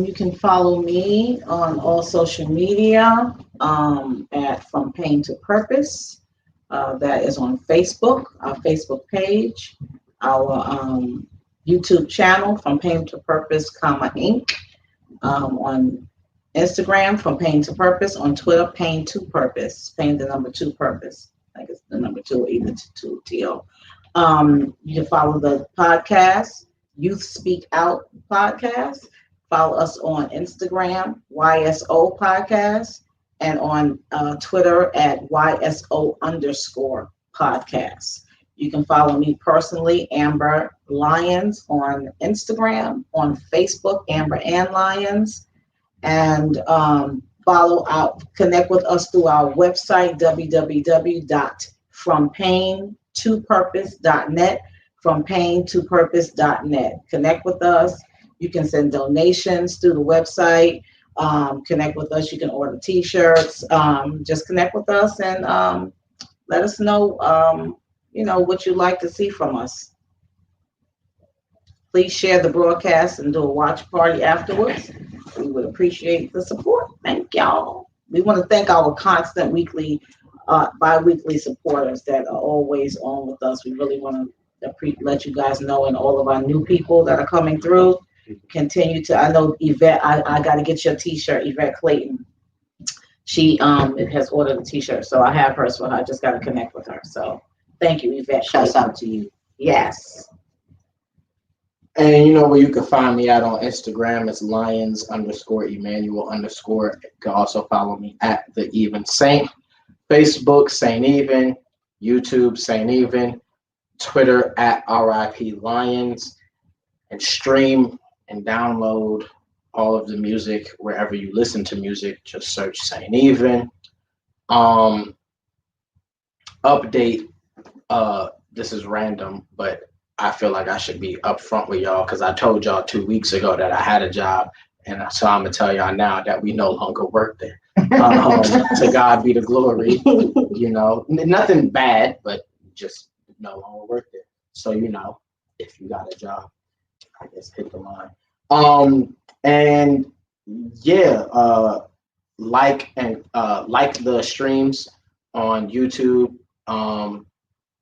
You can follow me on all social media at From Pain to Purpose. That is on Facebook, our Facebook page, our YouTube channel, From Pain to Purpose, Inc. On Instagram, From Pain to Purpose. On Twitter, Pain to Purpose. Pain the number 2 purpose. I guess the number 2 or either 2 TL. You can follow the podcast, Youth Speak Out Podcast. Follow us on Instagram, YSO Podcast, and on Twitter at YSO_podcast. You can follow me personally, Amber Lyons, on Instagram, on Facebook, Amber Ann Lyons, and connect with us through our website, www.FromPainToPurpose.net, FromPainToPurpose.net. Connect with us. You can send donations through the website. Connect with us. You can order T-shirts. Just connect with us and let us know, what you'd like to see from us. Please share the broadcast and do a watch party afterwards. We would appreciate the support. Thank y'all. We want to thank our constant bi-weekly supporters that are always on with us. We really want to let you guys know, and all of our new people that are coming through. Continue to, I know Yvette, I got to get your T-shirt, Yvette Clayton. She has ordered a T-shirt, so I have hers for her. I just got to connect with her. So thank you, Yvette. Shouts out to you. Yes. And you know where you can find me at on Instagram. It's Lyons_Emmanuel_. You can also follow me at The Even Saint. Facebook, Saint Even. YouTube, Saint Even. Twitter at RIP Lyons. And stream and download all of the music wherever you listen to music. Just search Saint Even. Update. This is random, but I feel like I should be upfront with y'all because I told y'all 2 weeks ago that I had a job, and so I'm gonna tell y'all now that we no longer work there. To God be the glory. Nothing bad, but just no longer work there. So if you got a job, I guess hit the line. And yeah, like the streams on YouTube.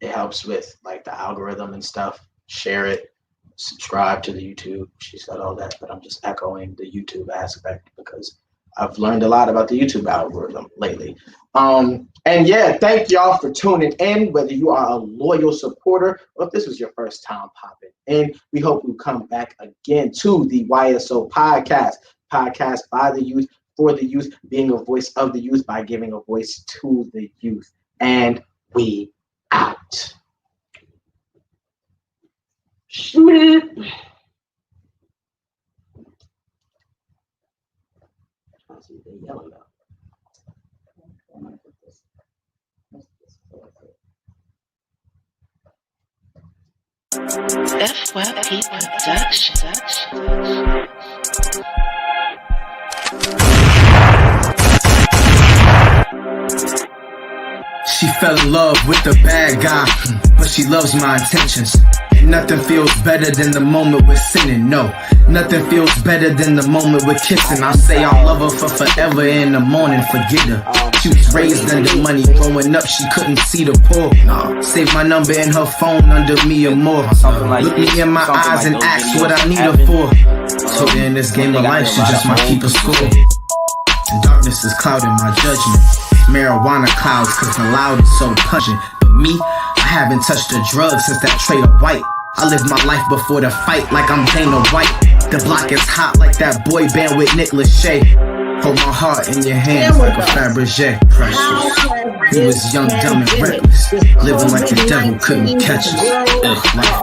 It helps with like the algorithm and stuff. Share it, subscribe to the YouTube. She said all that, but I'm just echoing the YouTube aspect because I've learned a lot about the YouTube algorithm lately. And yeah, thank y'all for tuning in, whether you are a loyal supporter or if this was your first time popping in. We hope you come back again to the YSO podcast by the youth, for the youth, being a voice of the youth by giving a voice to the youth. And we out. Schmidt. FYP Production. She fell in love with the bad guy, but she loves my intentions. And nothing feels better than the moment we're sinning, no. Nothing feels better than the moment we're kissing. I say I'll love her for forever, in the morning forget her. She was raised under money, growing up she couldn't see the poor. Save my number in her phone under me or more. Look me in my eyes and ask what I need her for. So in this game of life she just might keep a score. And darkness is clouding my judgment. Marijuana clouds cause the loud is so pungent. But me, I haven't touched a drug since that Trader White. I live my life before the fight like I'm Dana White. The block is hot like that boy band with Nick Lachey. Hold my heart in your hands like a Fabergé. Precious. We was young, dumb, and reckless, living like the devil couldn't catch us. Life